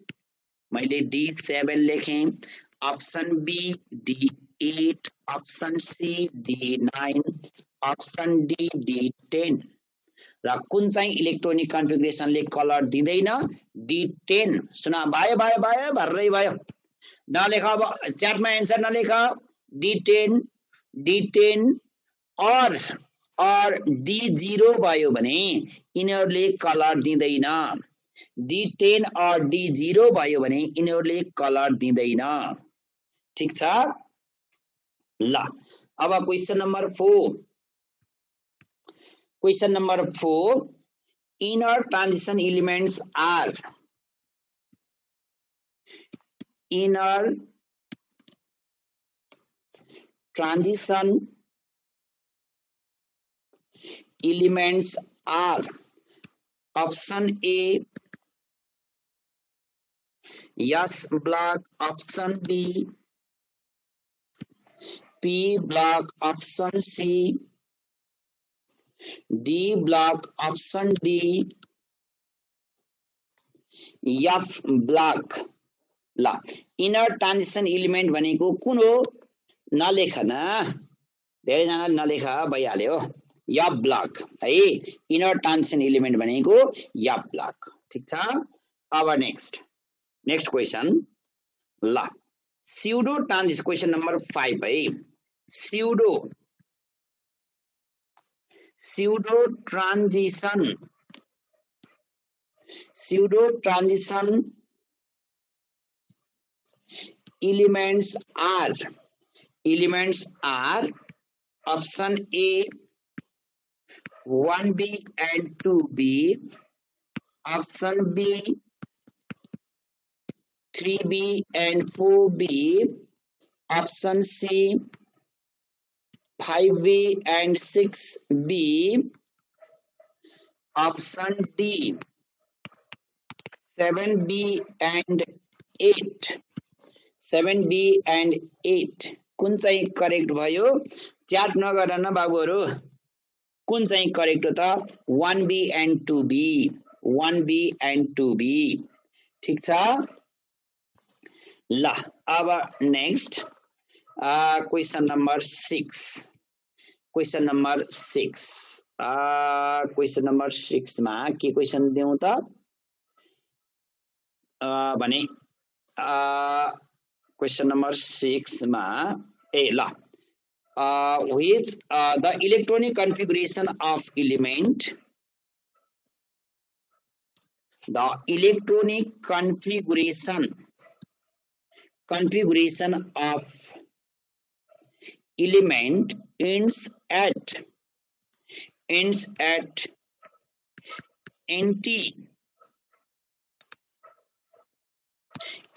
मैले D7 लेखेँ, option B D8, option C D9, option D D10 र कुन चाहिँ electronic कन्फिगरेसनले colour दिँदैन? D10। सुना भयो भयो भयो भर्रै भयो। नलेख अब च्याटमा एन्सर नलेख। D10 D10 और D0 भयो भने यिनीहरूले कलर दिँदैन। D10 और D0 भयो भने यिनीहरूले कलर दिँदैन। ठीक छ ल। अब question number 4। Question number 4, inner transition elements are inner transition elements are option A S block, option B P block, option C D block, option D F block। ल इनर ट्रान्जिसन एलिमेन्ट भनेको कुन हो? नलेख न, धेरैजनाले नलेख भइहाल्यो। F block है, inner transition element भनेको F block. ठीक छ। अब नेक्स्ट क्वेशन ल स्यूडो ट्रान्जिसन, क्वेशन नंबर 5 है। Pseudo transition elements are option A 1B and 2B, option B 3B and 4B, option C 5B and 6B, option D 7B and 8। 7B and 8 कुन चाहिँ correct भयो? Chat नगर न बाबुहरु, कुन चाहिँ correct हो त? 1B and 2B, 1B and 2B। ठीक छ ल। अब next question number 6। Question number 6 मा के क्वेशन दिउँ त भने क्वेशन नंबर 6 मा ल with the electronic configuration of element, the electronic configuration of element ends at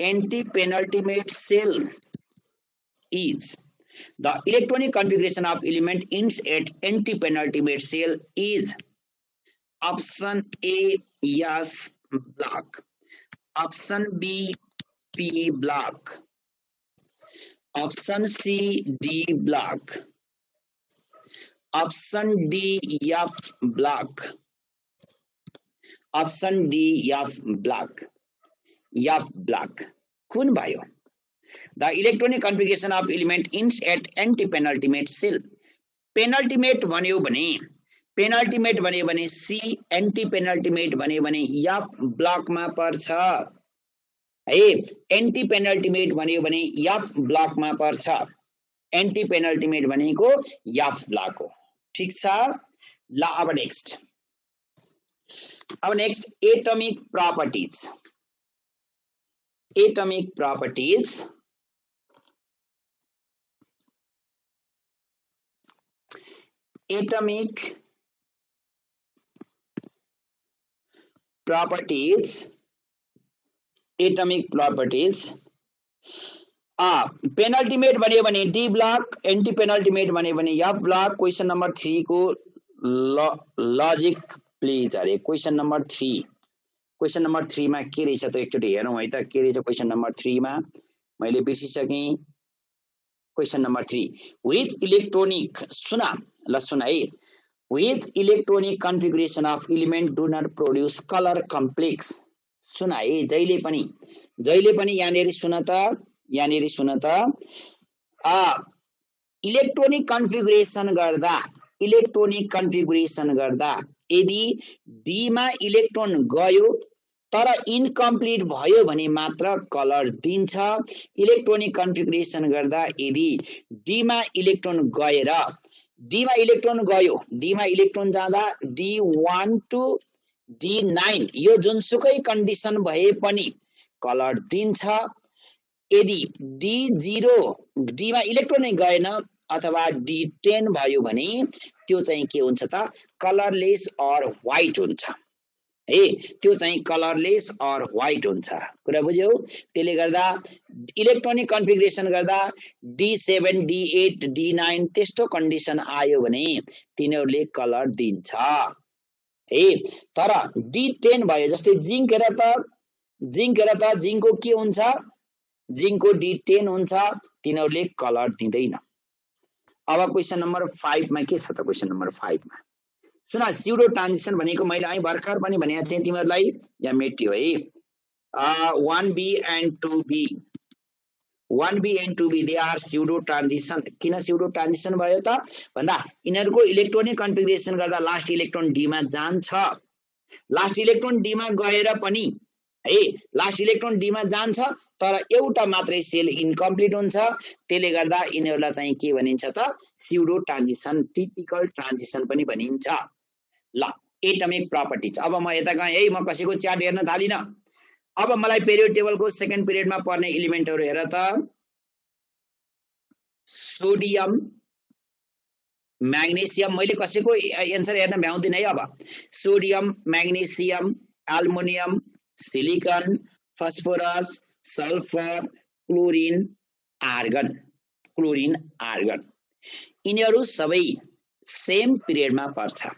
anti-penultimate cell is, the electronic configuration of element ends at anti-penultimate cell is option A S block, option B P block, option C D block, option D F block, option D F block। F block कुन भयो? The electronic configuration of element ends at anti-penultimate cell। Penultimate भन्यो भने C, anti penultimate भन्यो भने F ब्लकमा पर्छ है। Anti penultimate भन्यो भने F ब्लकमा पर्छ। एन्टी पेनल्टिमेट भनेको F ब्लक हो। ठीक छ ल। अब next atomic properties. Atomic properties penultimate भन्यो भने डी ब्लक, एन्टी पेनल्टिमेट भन्यो भने एफ ब्लक। क्वेशन नंबर 3 को लजिक प्लिज अरे। क्वेशन नंबर 3 मा के रहेछ त एकचोटी हेरौँ है त, के रहेछ क्वेशन नंबर 3 मा? मैले बिर्सिसके। क्वेशन नंबर 3 व्हिच इलेक्ट्रोनिक, सुन है, which electronic configuration of element do not produce colour complex. सुन है, जहिले पनि यहाँनिर सुन त, इलेक्ट्रोनिक कन्फिगुरेसन गर्दा यदि डी मा इलेक्ट्रोन गयो तर इनकम्प्लिट भयो भने मात्र कलर दिन्छ। इलेक्ट्रोनिक कन्फिगुरेसन गर्दा यदि डी मा इलेक्ट्रोन गएर डी मा इलेक्ट्रोन जाँदा D1 to D9 यो जुनसुकै कन्डिसन भए पनि कलर दिन्छ। यदि D0 डी मा इलेक्ट्रोनै गएन अथवा D10 भयो भने त्यो चाहिँ के हुन्छ त, कलरलेस अर व्हाइट हुन्छ है, त्यो चाहिँ कलरलेस अर व्हाइट हुन्छ। कुरा बुझ्यौ? त्यसले गर्दा इलेक्ट्रोनिक कन्फिगुरेसन गर्दा D7 D8 D9 त्यस्तो कन्डिसन आयो भने तिनीहरूले कलर दिन्छ है। तर D10 भयो, जस्तै जिंक हेर त, जिंकको के हुन्छ, जिंकको D10 हुन्छ, तिनीहरूले कलर दिँदैन। अब क्वेशन नम्बर 5 मा के छ त? क्वेशन नम्बर 5 मा सुन, स्युडो ट्रान्जिसन भनेको मैले અહીં भर्खर पनि भनेको थिएँ तिमीहरूलाई, यहाँ मेटियो है। 1B and 2B they are pseudo transition. किन स्युडो ट्रान्जिसन भयो त भन्दा यिनीहरूको इलेक्ट्रोनिक कन्फिगुरेसन गर्दा लास्ट इलेक्ट्रोन डी मा जान्छ, लास्ट इलेक्ट्रोन डी मा गएर पनि है, लास्ट इलेक्ट्रोन डी मा जान्छ तर एउटा मात्रै सेल इनकम्प्लिट हुन्छ। त्यसले गर्दा यिनीहरूलाई चाहिँ के भनिन्छ त, स्युडो ट्रान्जिसन, टिपिकल ट्रान्जिसन पनि भनिन्छ। ल, एटमिक प्रपर्टिज। अब म यता गएँ है, म कसैको च्याट हेर्न थालिन। अब मलाई पिरियड टेबलको सेकेन्ड पिरियडमा पर्ने एलिमेन्टहरू हेर त, सोडियम, म्याग्नेसियम, मैले कसैको एन्सर हेर्न भ्याउँदिन है। अब sodium, magnesium, aluminium, silicon, phosphorus, sulphur, chlorine, argon, यिनीहरू सबै सेम पिरियडमा पर्छ,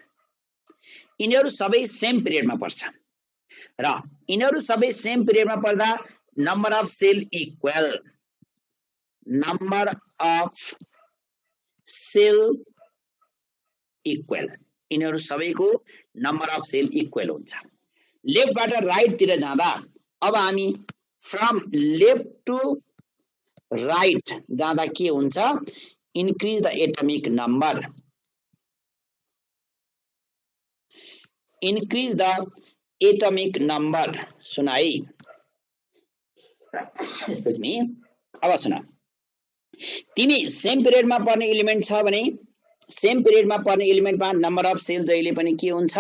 र यिनीहरू सबै सेम पिरियडमा पर्दा नम्बर अफ सेल इक्वल, यिनीहरू सबैको नम्बर अफ सेल इक्वल हुन्छ। लेफ्टबाट राइट तिर जाँदा, अब हामी फ्रम लेफ्ट टु राइट जाँदा के हुन्छ, इन्क्रिज द एटमिक नम्बर, सुन है, एक्सक्युज मी। अब सुन, तिमी सेम पिरियडमा पर्ने एलिमेन्ट छ भने सेम पिरियडमा पर्ने एलिमेन्टमा नम्बर अफ सेल जहिले पनि के हुन्छ,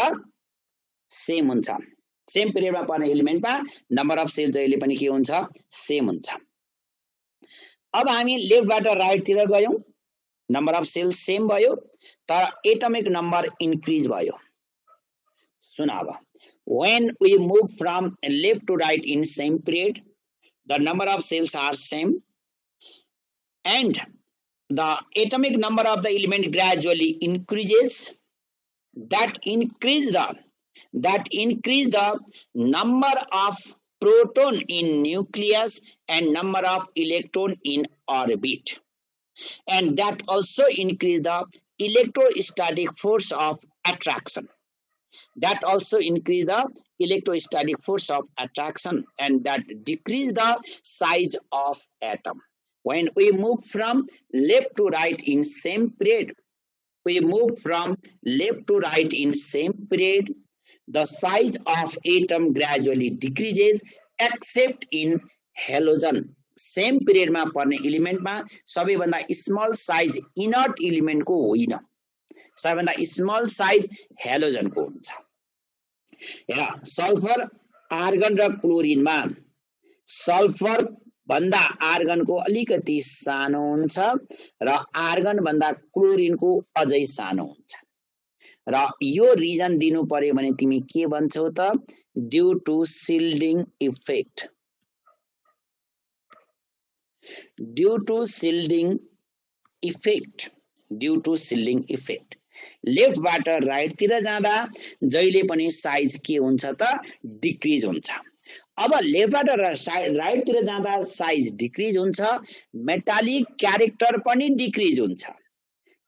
सेम हुन्छ। सेम पिरियडमा पर्ने एलिमेन्टमा नम्बर अफ सेल जहिले पनि के हुन्छ, सेम हुन्छ। अब हामी लेफ्टबाट राइट तिर गयौं, नम्बर अफ सेल सेम भयो तर एटमिक नम्बर इन्क्रिज भयो। सुन अब, when we move from left to right in same period, the number of cells are same and the atomic number of the element gradually increases. That increase the number of proton in nucleus and number of electron in orbit, and that also increase the electrostatic force of attraction. And that decrease the size of atom. When we move from left to right in same period, the size of atom gradually decreases except in halogen. Same पिरियडमा पर्ने एलिमेन्टमा सबैभन्दा small size inert एलिमेन्टको होइन, सबैभन्दा small size हेलोजनको हुन्छ। हेर, sulphur, argon र क्लोरिनमा sulphur भन्दा आर्गनको अलिकति सानो हुन्छ र आर्गन भन्दा क्लोरिनको अझै सानो हुन्छ। र यो रिजन दिनु पर्यो भने तिमी के भन्छौ त, due to shielding effect. लेफ्टबाट right तिर जाँदा जहिले पनि साइज के हुन्छ त, डिक्रिज हुन्छ। अब लेफ्टबाट राइट तिर जाँदा साइज डिक्रिज हुन्छ, मेटालिक क्यारेक्टर पनि डिक्रिज हुन्छ,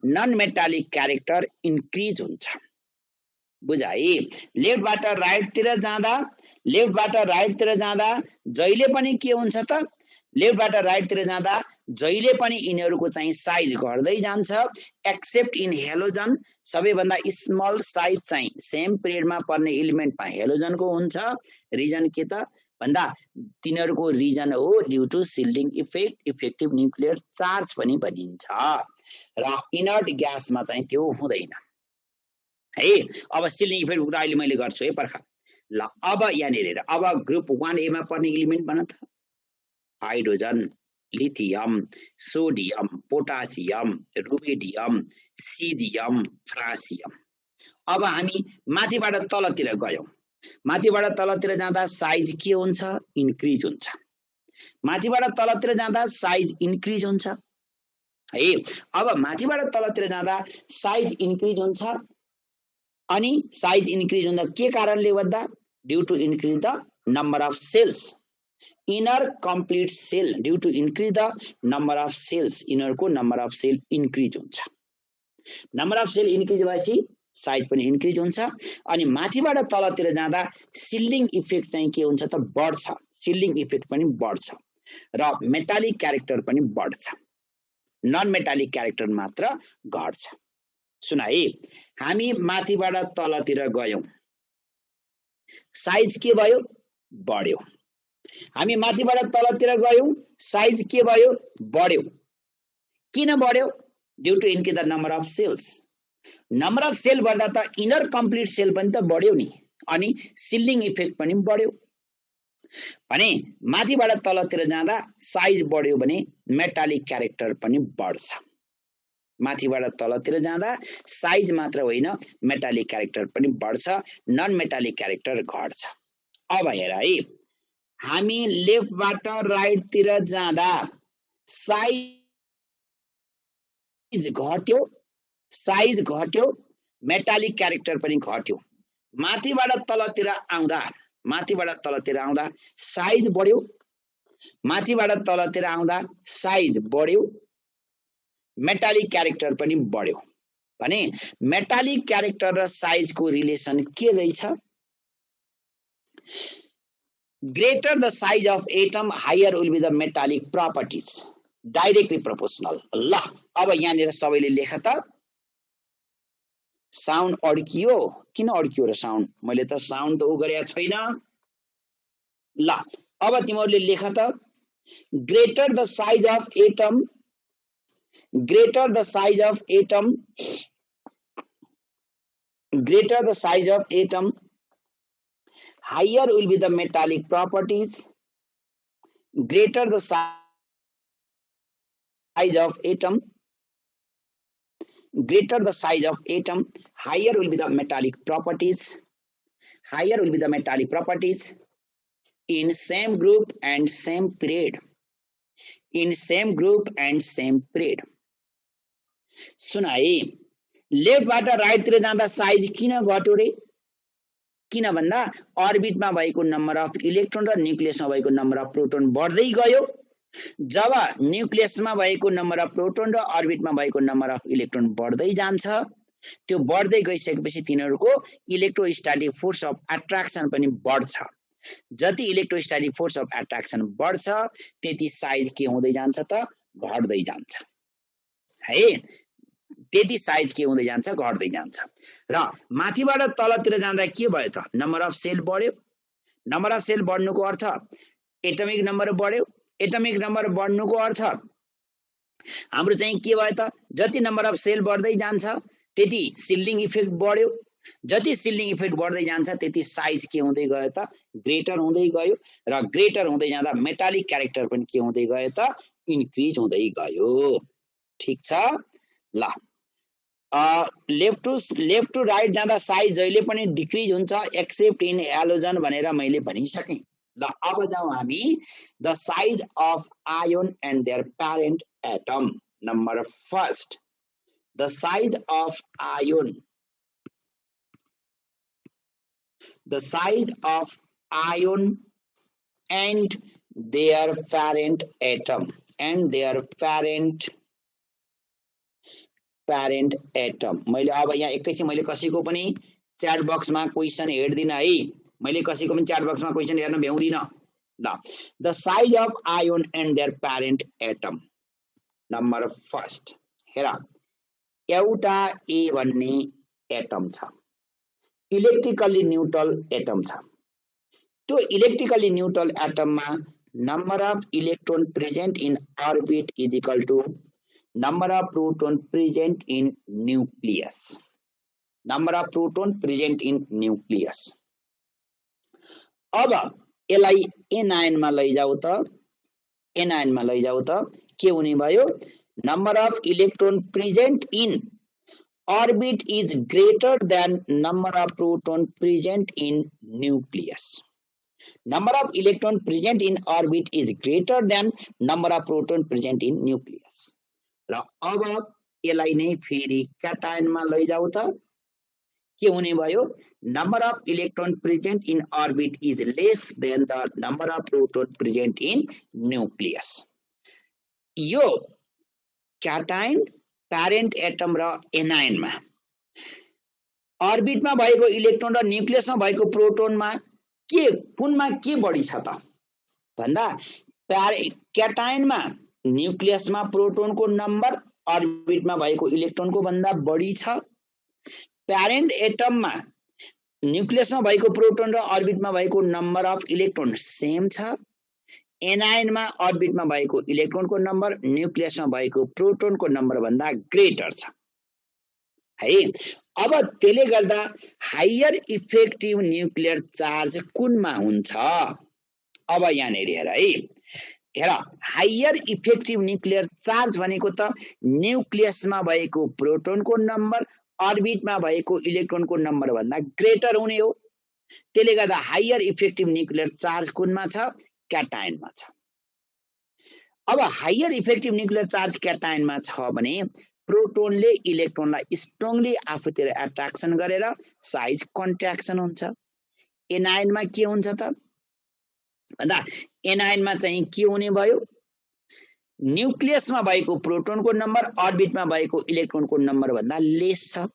नन मेटालिक क्यारेक्टर इन्क्रिज हुन्छ। बुझ है। लेफ्टबाट राइटतिर जाँदा जहिले पनि के हुन्छ त, लेफ्टबाट राइटतिर जाँदा जहिले पनि यिनीहरूको चाहिँ साइज घट्दै जान्छ, एक्सेप्ट इन हेलोजन। सबैभन्दा स्मल साइज चाहिँ सेम पिरियडमा पर्ने एलिमेन्टमा हेलोजनको हुन्छ। रिजन के त भन्दा तिनीहरूको रिजन हो due to shielding effect, effective nuclear charge पनि भनिन्छ। र इनर्ट ग्यासमा चाहिँ त्यो हुँदैन है। अब सिल्डिङ इफेक्टको कुरा अहिले मैले गर्छु है पर्खा। ल अब यहाँनिर हेर, अब ग्रुप 1A मा पर्ने एलिमेन्ट भन त। Hydrogen, lithium, sodium, potassium, rubidium, सिडियम, फ्रासियम। अब हामी माथिबाट तलतिर गयौं। माथिबाट तलतिर जाँदा साइज के हुन्छ? इन्क्रिज हुन्छ। माथिबाट तलतिर जाँदा साइज इन्क्रिज हुन्छ है। अब माथिबाट तलतिर जाँदा साइज इन्क्रिज हुन्छ, अनि साइज इन्क्रिज हुँदा के कारणले गर्दा? Due to increase the number of shells. Inner complete shell, due to increase the number of shells, इनरको नम्बर अफ सेल इन्क्रिज हुन्छ। नम्बर अफ सेल इन्क्रिज भएपछि साइज पनि इन्क्रिज हुन्छ। अनि माथिबाट तलतिर जाँदा सिल्डिङ इफेक्ट चाहिँ के हुन्छ त? बढ्छ। सिल्डिङ इफेक्ट पनि बढ्छ र मेटालिक क्यारेक्टर पनि बढ्छ, नन मेटालिक क्यारेक्टर मात्र घट्छ। सुन है, हामी माथिबाट तलतिर गयौं, साइज के भयो? बढ्यो। हामी माथिबाट तलतिर गयौं, साइज के भयो? बढ्यो। किन बढ्यो? Due to increase the number of shells. Number of shell बढ्दा त इनर कम्प्लिट सेल पनि त बढ्यो नि, अनि सिल्डिङ इफेक्ट पनि बढ्यो। भने माथिबाट तलतिर जाँदा साइज बढ्यो भने मेटालिक क्यारेक्टर पनि बढ्छ। माथिबाट तलतिर जाँदा साइज मात्र होइन, मेटालिक क्यारेक्टर पनि बढ्छ, नन मेटालिक क्यारेक्टर घट्छ। अब हेर है, हामी लेफ्टबाट राइटतिर जाँदा साइज घट्यो, मेटालिक क्यारेक्टर पनि घट्यो। माथिबाट तलतिर आउँदा साइज बढ्यो, माथिबाट तलतिर आउँदा साइज बढ्यो, मेटालिक क्यारेक्टर पनि बढ्यो। भने मेटालिक क्यारेक्टर र साइजको रिलेसन के रहेछ? Greater the size of atom, higher will be the metallic properties, directly proportional. ल अब यहाँनिर सबैले लेख त। साउन्ड अड्कियो? किन अड्कियो र साउन्ड? मैले त साउन्ड त उ गरेको छैन। ल अब तिमीहरूले लेख त। Greater the size of atom, greater the size of atom, higher will be the metallic properties. Greater the size of atom, higher will be the metallic properties. Higher will be the metallic properties in same group and same period. सुन है, लेफ्टबाट राइटतिर जाँदा size किन घट्यो रे? किन भन्दा अर्बिटमा भएको number of electron र न्युक्लियसमा भएको नम्बर अफ प्रोटोन बढ्दै गयो। जब न्युक्लियसमा भएको नम्बर अफ प्रोटोन र अर्बिटमा भएको नम्बर अफ इलेक्ट्रोन बढ्दै जान्छ, त्यो बढ्दै गइसकेपछि तिनीहरूको इलेक्ट्रोस्ट्याटिक फोर्स अफ एट्र्याक्सन पनि बढ्छ। जति इलेक्ट्रोस्ट्याटिक फोर्स अफ एट्र्याक्सन बढ्छ, त्यति साइज के हुँदै जान्छ त? घट्दै जान्छ है। त्यति साइज के हुँदै जान्छ? घट्दै जान्छ। र माथिबाट तलतिर जाँदा के भयो त? नम्बर अफ सेल बढ्यो। नम्बर अफ सेल बढ्नुको अर्थ एटमिक नम्बर बढ्यो। एटमिक नम्बर बढ्नुको अर्थ हाम्रो चाहिँ के भयो त? जति नम्बर अफ सेल बढ्दै जान्छ, त्यति सिल्डिङ इफेक्ट बढ्यो। जति सिल्डिङ इफेक्ट बढ्दै जान्छ, त्यति साइज के हुँदै गयो त? ग्रेटर हुँदै गयो। र ग्रेटर हुँदै जाँदा मेटालिक क्यारेक्टर पनि के हुँदै गयो त? इन्क्रिज हुँदै गयो। ठीक छ? ल लेफ्ट टु राइट जाँदा साइज जहिले पनि डिक्रिज हुन्छ, एक्सेप्ट इन हेलोजन भनेर मैले भनिसकेँ। ल अब जाउँ हामी the size of ion and their parent atom. Number first, the size of ion, the size of ion and their parent atom, मैले अब यहाँ एकैछिन मैले कसैको पनि च्याट बक्समा क्वेशन हेर्दिन है, मैले कसैको पनि च्याट बक्समा क्वेशन हेर्न भ्याउँदिन। ल, the size of ion and their parent atom. Number first हेर, एउटा ए भन्ने एटम छ, इलेक्ट्रिकली न्यूट्रल एटम छ। त्यो इलेक्ट्रिकली न्यूट्रल एटममा number of electron present in orbit is equal to number of proton present in nucleus. Number of proton present in nucleus. अब यसलाई anion मा लैजाऊ त, एनायन मा लैजाऊ त के हुने भयो? Number of electron present in orbit is greater than number of proton present in nucleus. Number of electron present in orbit is greater than number of proton present in nucleus. र अब यसलाई नै फेरि क्याटायन मा लैजाऊ त के हुने भयो? number of electron present in orbit is less than the number of proton present in nucleus. यो क्याटायन प्यारेन्ट एटम र एनायनमा अर्बिटमा भएको इलेक्ट्रोन र न्यूक्लियसमा भएको प्रोटोनमा के कुनमा के बढी छ त भन्दा क्याटायनमा न्यूक्लियसमा प्रोटोनको नम्बर अर्बिटमा भएको इलेक्ट्रोनको भन्दा बढी छ। प्यारेन्ट एटममा न्यूक्लियसमा भएको प्रोटोन र अर्बिटमा भएको नम्बर अफ इलेक्ट्रोन सेम छ। एनायनमा अर्बिटमा भएको इलेक्ट्रोनको नम्बर न्यूक्लियसमा भएको प्रोटोनको नम्बर भन्दा ग्रेटर छ है। अब त्यसले गर्दा हायर इफेक्टिभ न्यूक्लियर चार्ज कुनमा हुन्छ? अब यहाँनिर हेर है, हेर हायर इफेक्टिभ न्यूक्लियर चार्ज भनेको त न्यूक्लियसमा भएको प्रोटोनको नम्बर अर्बिटमा भएको इलेक्ट्रोनको नम्बर भन्दा ग्रेटर हुने हो। त्यसले गर्दा हायर इफेक्टिभ न्यूक्लियर चार्ज कुनमा छ? क्याटायनमा छ। अब हायर इफेक्टिभ न्यूक्लियर चार्ज क्याटायनमा छ भने प्रोटोनले इलेक्ट्रोनलाई स्ट्रङली आफूतिर एट्र्याक्सन गरेर साइज कन्ट्र्याक्सन हुन्छ। एनायनमा के हुन्छ त भन्दा एनायनमा चाहिँ के हुने भयो? न्यूक्लियसमा भएको प्रोटोनको नम्बर अर्बिटमा भएको इलेक्ट्रोनको नम्बर भन्दा लेस छ।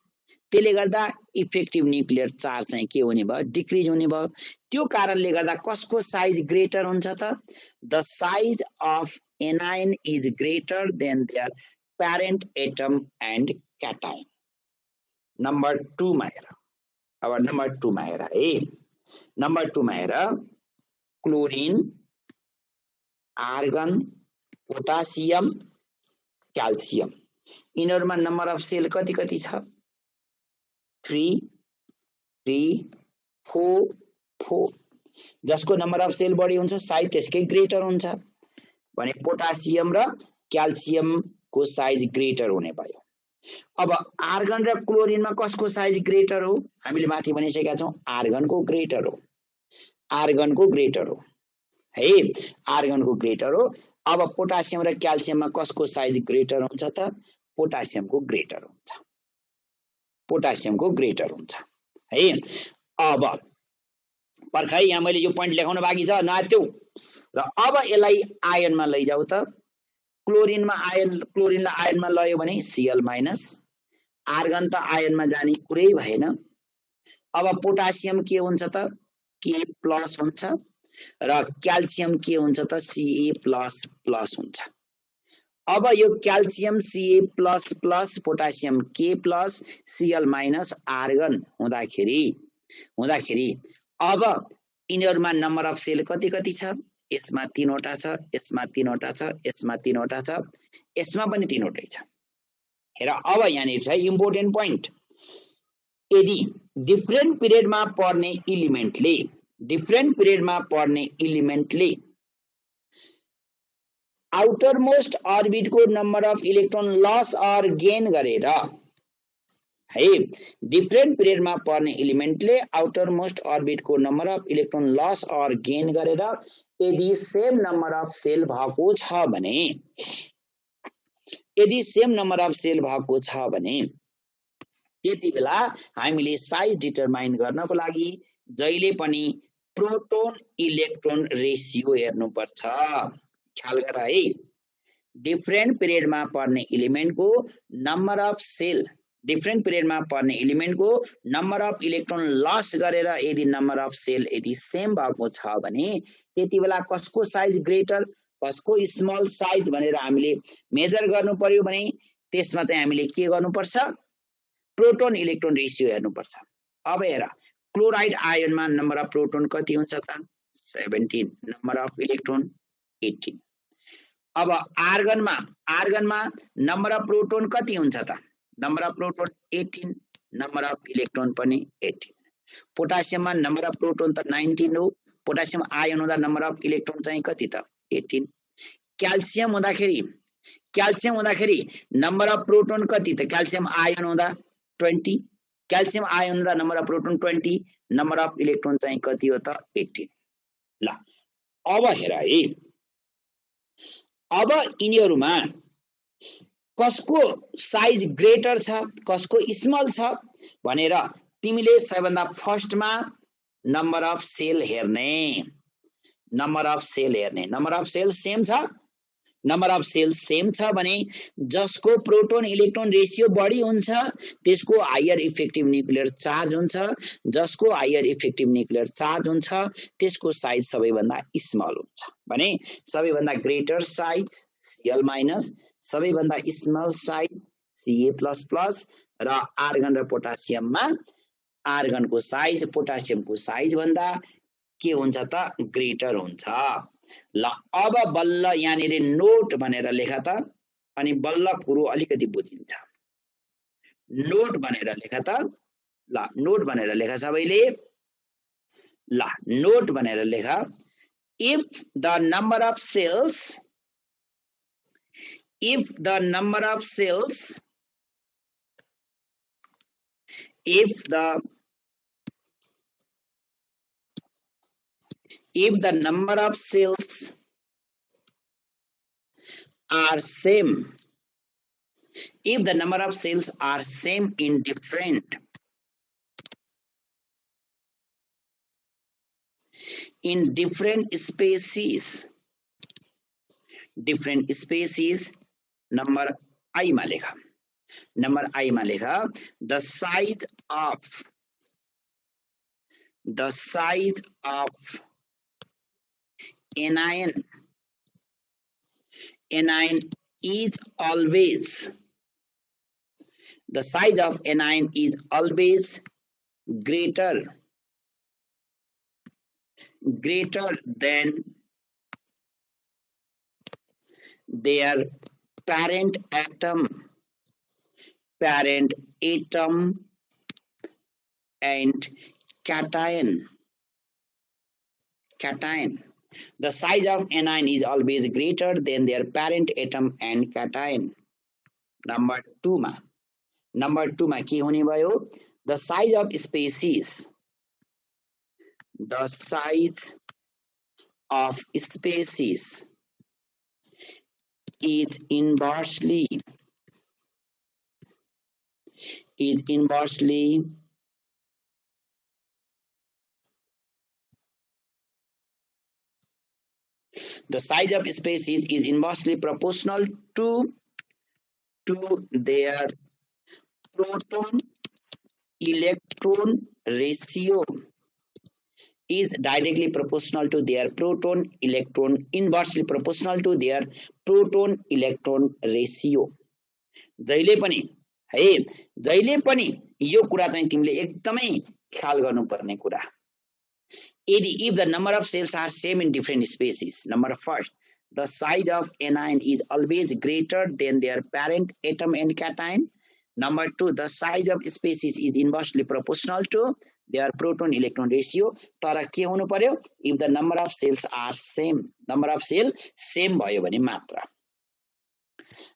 त्यसले गर्दा इफेक्टिभ न्यूक्लियर चार्ज चाहिँ के हुने भयो? डिक्रिज हुने भयो। त्यो कारणले गर्दा कसको साइज ग्रेटर हुन्छ त? The size of anion is greater than their parent atom and cation. Number 2 मा हेर, अब नम्बर 2 मा हेर है, नम्बर 2 मा हेर, क्लोरिन, आर्गन, पोटासियम, क्याल्सियम, यिनीहरुमा नम्बर अफ सेल कति कति छ? 3 3 4 4। जसको नम्बर अफ सेल बढी हुन्छ साइज त्यसकै ग्रेटर हुन्छ भने पोटासियम र क्याल्सियमको साइज ग्रेटर हुने भयो। अब आर्गन र क्लोरिनमा कसको साइज ग्रेटर हो? हामीले माथि भनिसकेका छौं आर्गनको ग्रेटर हो, आर्गनको ग्रेटर हो है, आर्गनको ग्रेटर हो। अब पोटासियम र क्याल्सियममा कसको साइज ग्रेटर हुन्छ त? पोटासियमको ग्रेटर हुन्छ, पोटासियमको ग्रेटर हुन्छ है। अब पर्खाइ यहाँ मैले यो पोइन्ट लेखाउन बाँकी छ, नात्यौ। र अब यसलाई आयनमा लैजाऊ त। क्लोरिनमा आयन, क्लोरिनलाई आयनमा लयो भने Cl माइनस, आर्गन त आयनमा जाने कुरै भएन। अब पोटासियम के हुन्छ त? K प्लस हुन्छ र क्याल्सियम के हुन्छ त? Ca प्लस प्लस हुन्छ। अब यो calcium Ca plus plus, potassium K plus, Cl minus argon हुँदाखेरि अब यिनीहरुमा नम्बर अफ सेल कति कति छ? यसमा 3 वटा छ, यसमा 3 वटा छ, यसमा 3 वटा छ, यसमा पनि 3 वटै छ। हेर अब यहाँनिर छ इम्पोर्टेन्ट पोइन्ट। यदि डिफरेन्ट पिरियडमा पर्ने एलिमेन्टले, डिफरेन्ट पिरियडमा पर्ने एलिमेन्टले आउटर मोस्ट अर्बिट को number of electron loss or gain गरेर है, डिफरेन्ट पिरियडमा पर्ने एलिमेन्टले आउटर मोस्ट अर्बिट को number of electron loss or gain गरेर यदि सेम नम्बर अफ सेल भएको छ भने, यदि सेम नम्बर अफ सेल भएको छ भने त्यति बेला हामीले साइज डिटरमाइन गर्नको लागि जहिले पनि प्रोटोन इलेक्ट्रोन रेशियो हेर्नुपर्छ। ख्याल गर है, डिफरेन्ट पिरियडमा पर्ने एलिमेन्टको नम्बर अफ सेल डिफ्रेन्ट पिरियडमा पर्ने एलिमेन्टको नम्बर अफ इलेक्ट्रोन लस गरेर यदि नम्बर अफ सेल यदि सेम भएको छ भने त्यति बेला कसको साइज ग्रेटर कसको स्मल साइज भनेर हामीले मेजर गर्नु पर्यो भने त्यसमा चाहिँ हामीले के गर्नुपर्छ प्रोटोन इलेक्ट्रोन रेशियो हेर्नुपर्छ। अब हेर क्लोराइड आयनमा नम्बर अफ प्रोटोन कति हुन्छ त 17 नम्बर अफ इलेक्ट्रोन 18। अब आर्गनमा नम्बर अफ प्रोटोन कति हुन्छ त number of proton 18 number of electron पनि 18। पोटासियममा नम्बर अफ प्रोटोन त 19 हो पोटासियम आयन हुँदा नम्बर अफ इलेक्ट्रोन चाहिँ कति त 18। क्याल्सियम हुँदाखेरि नम्बर अफ प्रोटोन कति त क्याल्सियम आयन हुँदा 20 क्याल्सियम आयन हुँदा number of proton 20 number of electron चाहिँ कति हो त 18। ल अब हेर है अब यिनीहरुमा कसको साइज ग्रेटर छ कसको स्मल छ भनेर तिमीले सबैभन्दा फर्स्टमा नम्बर अफ सेल हेर्ने नम्बर अफ सेल सेम छ नम्बर अफ सेल सेम छ भने जसको प्रोटोन इलेक्ट्रोन रेशियो बढी हुन्छ त्यसको हायर इफेक्टिभ न्युक्लियर चार्ज हुन्छ जसको हायर इफेक्टिभ न्युक्लियर चार्ज हुन्छ त्यसको साइज सबैभन्दा स्मल हुन्छ भने सबैभन्दा ग्रेटर साइज Cl माइनस सबैभन्दा स्मल साइज Ca++ र आर्गन र पोटासियममा आर्गनको साइज पोटासियमको साइज भन्दा के हुन्छ त ग्रेटर हुन्छ। ल अब बल्ल यहाँनिर नोट भनेर लेख त अनि बल्ल कुरो अलिकति बुझिन्छ। नोट भनेर लेख त ल नोट भनेर लेख सबैले ल नोट भनेर लेख if the number of cells if the number of cells are same if the number of cells are same in different species number I मा लेखा the size of anion is always the size of anion is always greater than their parent atom and cation. The size of anion is always greater than their parent atom and cation. Number 2 मा के हुने भयो the size of species is inversely the size of species is inversely proportional to their proton electron ratio is directly proportional to their proton electron inversely proportional to their proton electron ratio। जहिले पनि यो कुरा चाहिँ तिमीले एकदमै ख्याल गर्नुपर्ने कुरा। यदि if the number of cells are same in different species, number first the size of anion is always greater than their parent atom and cation. Number 2 the size of species is inversely proportional to their proton electron ratio। तर के हुनु पर्यो if the number of cells are same number of cell same भयो भने मात्र।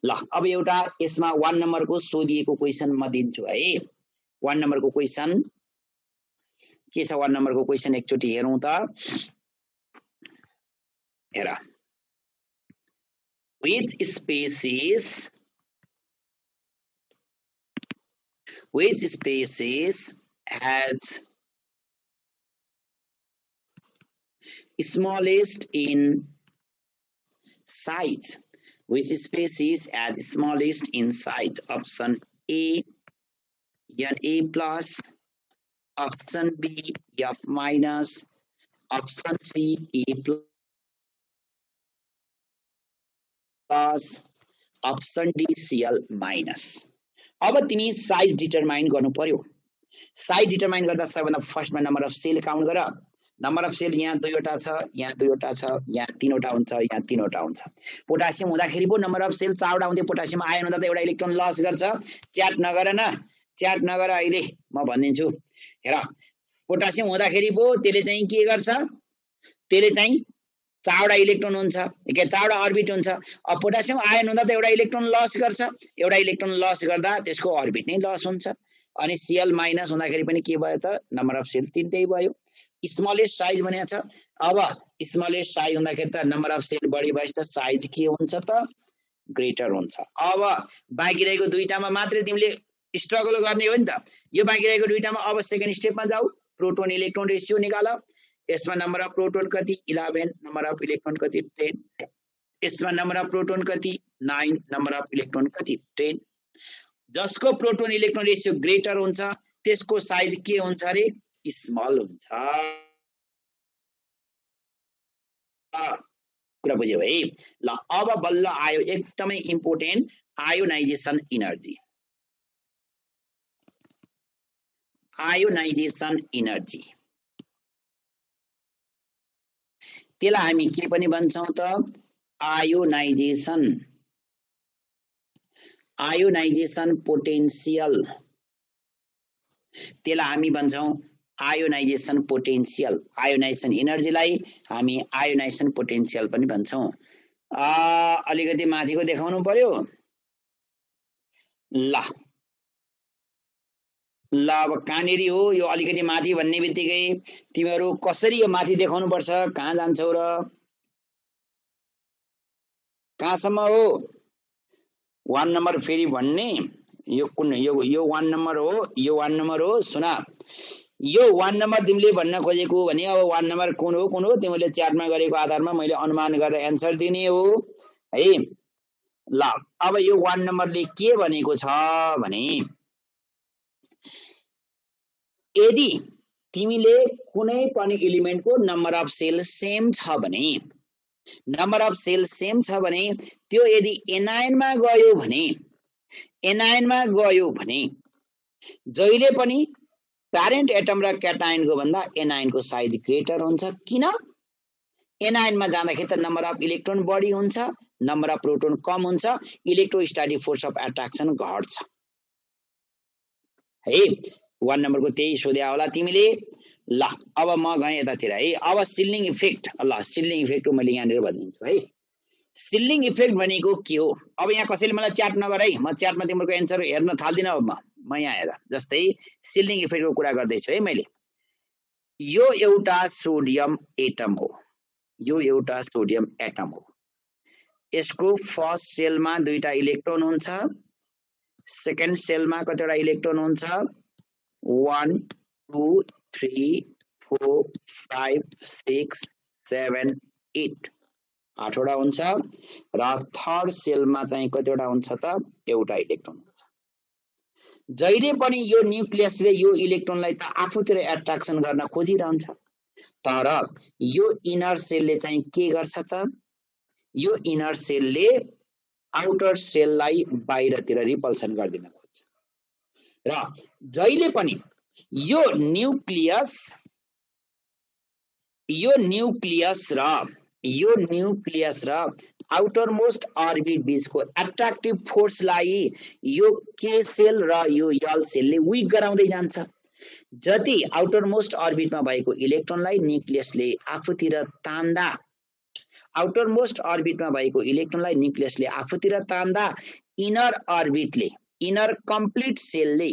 ल अब एउटा यसमा 1 नम्बरको सोधिएको क्वेशन म दिन्छु है। 1 नम्बरको क्वेशन के छ 1 नम्बरको क्वेशन एकचोटी हेरौं त हेर which species has smallest in size? Which species has smallest in size? Option A Na plus, option B F minus, option C K plus, option D Cl minus. अब तिमी साइज डिटरमाइन गर्नु पर्यो। Size determine गर्दा सबैभन्दा फर्स्टमा number of sale count गर। Number of sale यहाँ 2वटा छ, यहाँ 2वटा छ, यहाँ 3वटा हुन्छ, यहाँ 3वटा हुन्छ। पोटासियम हुँदाखेरि पो नम्बर अफ सेल 4वटा हुन्थ्यो। पोटासियम आयन हुँदा त एउटा इलेक्ट्रोन लस गर्छ। च्याट नगर न, च्याट नगर, अहिले म भनिदिन्छु। हेर, पोटासियम हुँदाखेरि पो त्यसले चाहिँ के गर्छ, त्यसले चाहिँ 4वटा इलेक्ट्रोन हुन्छ, के 4वटा अर्बिट हुन्छ। अब पोटासियम आयन हुँदा त एउटा इलेक्ट्रोन लस गर्छ, एउटा इलेक्ट्रोन लस गर्दा त्यसको अर्बिट नै लस हुन्छ। अनि Cl माइनस हुँदाखेरि पनि के भयो त, नम्बर अफ सेल 3टै भयो। स्मलेस्ट साइज भनेको छ। अब स्मलेस्ट साइज हुँदाखेरि त नम्बर अफ सेल बढी भएपछि त साइज के हुन्छ त, ग्रेटर हुन्छ। अब बाँकी रहेको दुईटामा मात्रै तिमीले स्ट्रगल गर्ने हो नि त। यो बाँकी रहेको दुईटामा अब सेकेन्ड स्टेपमा जाऊ। प्रोटोन इलेक्ट्रोन रेसियो निकाल। यसमा नम्बर अफ प्रोटोन कति, 11, नम्बर अफ इलेक्ट्रोन कति, 10। यसमा नम्बर अफ प्रोटोन कति, 9, नम्बर अफ इलेक्ट्रोन कति, 10। जसको प्रोटोन इलेक्ट्रोन रेसियो ग्रेटर हुन्छ त्यसको साइज के हुन्छ रे, स्मल हुन्छ। कुरा बुझ्यौ है? ल अब बल्ल आयो एकदमै important ionisation energy. Ionisation energy त्यसलाई हामी के पनि भन्छौं त, आयोनाइजेसन, आयोनाइजेसन पोटेन्शियल। त्यसलाई हामी भन्छौं आयोनाइजेसन पोटेन्शियल। आयोनाइजेसन एनर्जीलाई हामी आयोनाइजेसन पोटेन्शियल पनि भन्छौं। अलिकति माथिको देखाउनु पर्यो। ल ल अब कहाँनेरि हो यो, अलिकति माथि भन्ने बित्तिकै तिमीहरू कसरी यो माथि देखाउनु पर्छ, कहाँ जान्छौ र, कहाँसम्म हो 1 नम्बर फेरि भन्ने, यो कुन, यो 1 नम्बर हो, यो 1 नम्बर हो। सुना, यो 1 नम्बर तिमीले भन्न खोजेको भने अब 1 नम्बर कुन हो तिमीले च्याटमा गरेको आधारमा मैले अनुमान गरेर एन्सर दिने हो है। ल अब यो 1 नम्बरले के भनेको छ भने, यदि तिमीले कुनै पनि एलिमेन्टको नम्बर अफ सेल सेम छ भने, नम्बर अफ सेल सेम छ भने त्यो यदि एनायनमा गयो भने, एनायनमा गयो भने जहिले पनि प्यारेन्ट एटम र क्याटायनको भन्दा एनायनको साइज ग्रेटर हुन्छ। किन? एनायनमा जाँदाखेरि त नम्बर अफ इलेक्ट्रोन बढी हुन्छ, नम्बर अफ प्रोटोन कम हुन्छ, इलेक्ट्रोस्टैटिक फोर्स अफ एट्र्याक्सन घट्छ है। 1 नम्बरको त्यही सोध्या होला तिमीले। ल अब म गएँ यतातिर है। अब सिल्डिङ इफेक्ट, ल सिल्डिङ इफेक्टको मैले यहाँनिर भनिदिन्छु है। सिल्डिङ इफेक्ट भनेको के हो? अब यहाँ कसैले मलाई च्याट नगर है, म च्याटमा तिम्रो एन्सर हेर्न थाल्दिनँ। अब म यहाँ हेर, जस्तै सिल्डिङ इफेक्टको कुरा गर्दैछु है मैले। यो एउटा सोडियम एटम हो, यो एउटा सोडियम एटम हो। यसको फर्स्ट सेलमा 2टा इलेक्ट्रोन हुन्छ, सेकेन्ड सेलमा कतिवटा इलेक्ट्रोन हुन्छ, 1 2 3 4 5 6 7 8, 8वटा हुन्छ। र थर्ड सेलमा चाहिँ कतिवटा हुन्छ त, एउटा इलेक्ट्रोन हुन्छ। जहिले पनि यो न्यूक्लियसले यो इलेक्ट्रोनलाई त आफूतिर एट्र्याक्सन गर्न खोजिरहन्छ, तर यो इनर सेलले चाहिँ के गर्छ त, यो इनर सेलले आउटर सेललाई बाहिरतिर रिपल्सन गरिदिन खोज्छ। र जहिले पनि यो न्यूक्लियस र आउटर मोस्ट अर्बिट बीचको एट्र्याक्टिभ फोर्सलाई यो के सेल र यो यल सेलले विक गराउँदै जान्छ। जति आउटर मोस्ट अर्बिटमा भएको इलेक्ट्रोनलाई न्यूक्लियसले आफूतिर तान्दा, आउटर मोस्ट अर्बिटमा भएको इलेक्ट्रोनलाई न्यूक्लियसले आफूतिर तान्दा इनर अर्बिटले, इनर कम्प्लिट सेलले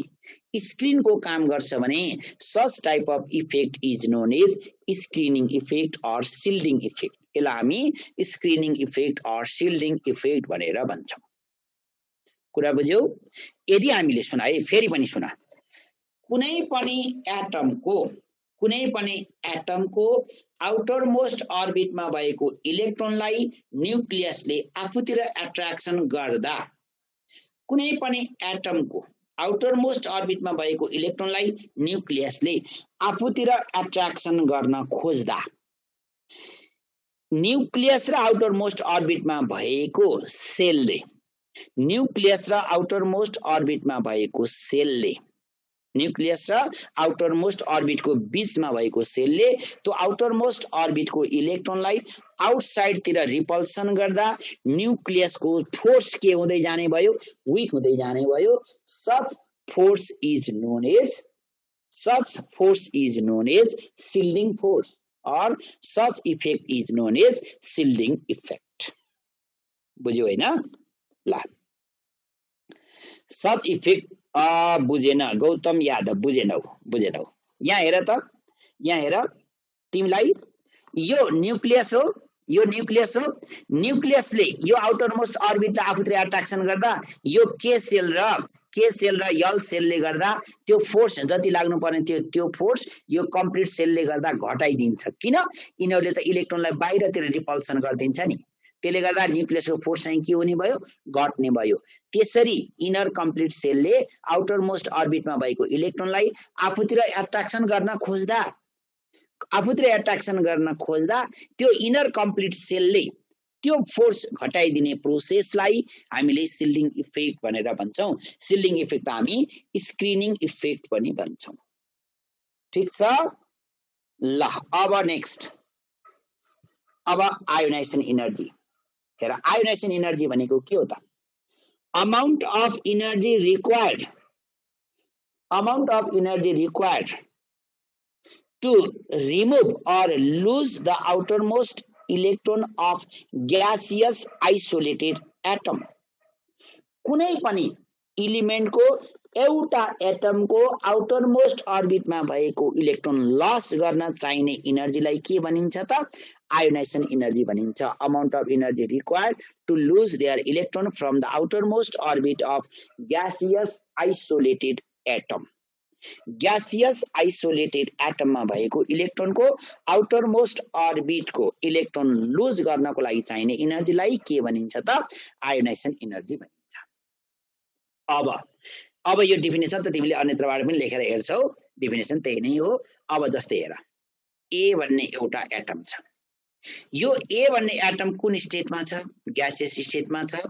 स्क्रिनको काम गर्छ भने such type of effect is known as screening effect or shielding effect. यसलाई हामी screening effect or shielding effect भनेर भन्छौं। कुरा बुझ्यौ? यदि हामीले सुना है, फेरि पनि सुना, कुनै पनि एटमको आउटर मोस्ट अर्बिटमा भएको इलेक्ट्रोनलाई न्यूक्लियसले आफूतिर एट्र्याक्सन गर्दा, कुनै पनि एटमको आउटर मोस्ट अर्बिटमा भएको इलेक्ट्रोनलाई न्यूक्लियसले आफूतिर एट्र्याक्सन गर्न खोज्दा न्यूक्लियस र आउटर मोस्ट अर्बिटमा भएको सेलले न्यूक्लियस र आउटर मोस्ट अर्बिटमा भएको सेलले न्यूक्लियस र आउटर मोस्ट अर्बिटको बीचमा भएको सेलले त्यो आउटर मोस्ट अर्बिटको इलेक्ट्रोनलाई आउटसाइडतिर रिपल्सन गर्दा न्यूक्लियसको फोर्स के हुँदै जाने भयो वीक हुँदै जाने भयो such force is known as shielding force or such effect is known as shielding effect. बुझ्यो हैन ल such effect बुझेन गौतम यादव बुझेनौ यहाँ हेर त यहाँ हेर तिमीलाई यो न्यूक्लियस हो न्यूक्लियसले यो आउटर मोस्ट अर्बिटलाई आफूतिर एट्र्याक्सन गर्दा यो के सेल र यल सेलले गर्दा त्यो फोर्स जति लाग्नु पर्ने त्यो फोर्स यो कम्प्लिट सेलले गर्दा घटाइदिन्छ किन यिनीहरूले त इलेक्ट्रोनलाई बाहिरतिर रिपल्सन गर्दिन्छ नि त्यसले गर्दा न्यूक्लियसको फोर्स चाहिँ के हुने भयो घट्ने भयो त्यसरी इनर कम्प्लिट सेलले आउटर मोस्ट अर्बिटमा भएको इलेक्ट्रोनलाई आफूतिर एट्र्याक्सन गर्न खोज्दा त्यो इनर कम्प्लिट सेलले त्यो फोर्स घटाइदिने प्रोसेसलाई हामीले सिल्डिङ इफेक्ट भनेर भन्छौं सिल्डिङ इफेक्ट हामी स्क्रिनिङ इफेक्ट पनि भन्छौं ठीक छ ल अब नेक्स्ट अब आयोनाइजेसन एनर्जी हेर आयोनाइजेसन एनर्जी भनेको के हो त amount of energy required to remove or lose the outermost electron of gaseous isolated atom कुनै पनि एलिमेन्टको एउटा एटमको आउटरमोस्ट अर्बिटमा भएको इलेक्ट्रोन लस गर्न चाहिने एनर्जीलाई के भनिन्छ त आयोनाइजेसन एनर्जी भनिन्छ amount of energy required to lose their electron from the outermost orbit of gaseous isolated atom gaseous isolated एटममा भएको इलेक्ट्रोनको आउटरमोस्ट अर्बिटको इलेक्ट्रोन लुज गर्नको लागि चाहिने एनर्जीलाई के भनिन्छ त आयोनाइजेसन एनर्जी भनिन्छ अब यो डेफिनेसन त तिमीले अन्यत्रबाट पनि लेखेर हेर्छौ डेफिनेसन त्यही नै हो अब जस्तै हेर ए भन्ने एउटा एटम छ यो ए भन्ने एटम कुन स्टेटमा छ ग्यासियस स्टेटमा छ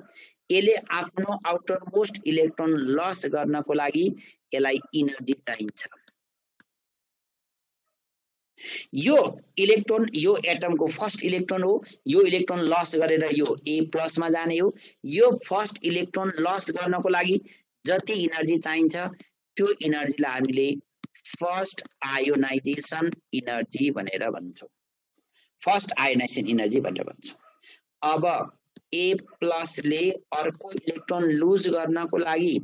यसले आफ्नो आउटरमोस्ट इलेक्ट्रोन लस गर्नको लागि यसलाई एनर्जी चाहिन्छ यो इलेक्ट्रोन यो एटमको फर्स्ट इलेक्ट्रोन हो यो इलेक्ट्रोन लस गरेर यो ए प्लस मा जाने हो यो फर्स्ट इलेक्ट्रोन लस गर्नको लागि जति एनर्जी चाहिन्छ त्यो एनर्जीलाई हामीले फर्स्ट आयोनाइजेसन एनर्जी भनेर भन्छौं फर्स्ट आयोनाइजेसन एनर्जी भनेर भन्छौं अब ए प्लस ले अर्को इलेक्ट्रोन लुज गर्नको लागि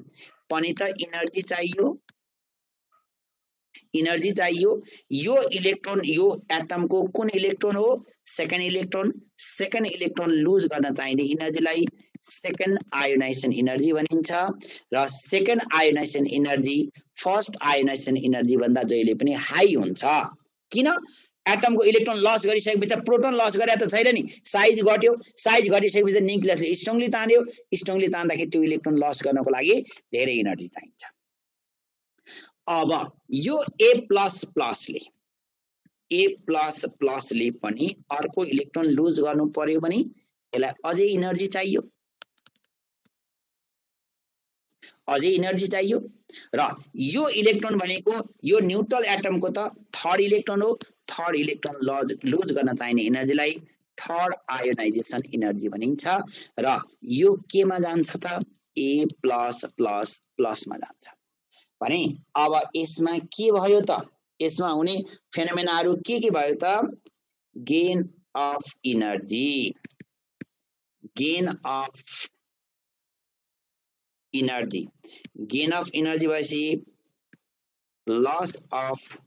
पनि त एनर्जी चाहियो यो इलेक्ट्रोन यो एटमको कुन इलेक्ट्रोन हो सेकेन्ड इलेक्ट्रोन लुज गर्न चाहिने एनर्जीलाई सेकेन्ड आयोनाइजेसन एनर्जी भनिन्छ र second ionisation energy first ionisation energy भन्दा जहिले पनि हाई हुन्छ किन एटमको इलेक्ट्रोन लस गरिसकेपछि प्रोटोन लस गरे त छैन नि साइज घटिसकेपछि न्यूक्लियसले स्ट्रङली तान्दाखेरि त्यो इलेक्ट्रोन लस गर्नको लागि धेरै एनर्जी चाहिन्छ अब यो ए प्लस ले पनि अर्को इलेक्ट्रोन लुज गर्नु पर्यो भने यसलाई अझै एनर्जी चाहियो र यो इलेक्ट्रोन भनेको यो न्यूट्रल एटमको त थर्ड इलेक्ट्रोन हो थर्ड इलेक्ट्रोन लुज गर्न चाहिने एनर्जीलाई थर्ड आयोनाइजेसन एनर्जी भनिन्छ र यो केमा जान्छ त ए प्लस मा जान्छ भने अब यसमा के भयो त यसमा हुने फेनोमेनाहरु के भयो त गेन अफ एनर्जी भएपछि loss of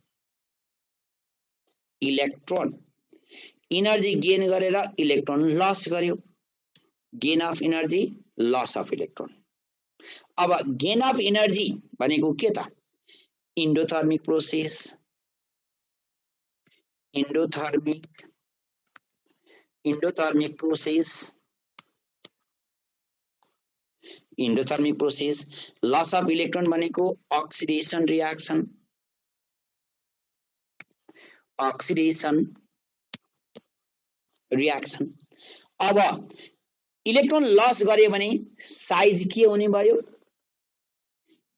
electron energy gain गरेर इलेक्ट्रोन लस गर्यो gain of energy loss of electron अब गेन अफ एनर्जी भनेको के त endothermic process endothermic process. Loss of electron भनेको अक्सिडेसन रियाक्सन, अक्सिडेसन रियाक्सन। अब इलेक्ट्रोन लस गर्यो भने साइज के हुने भयो,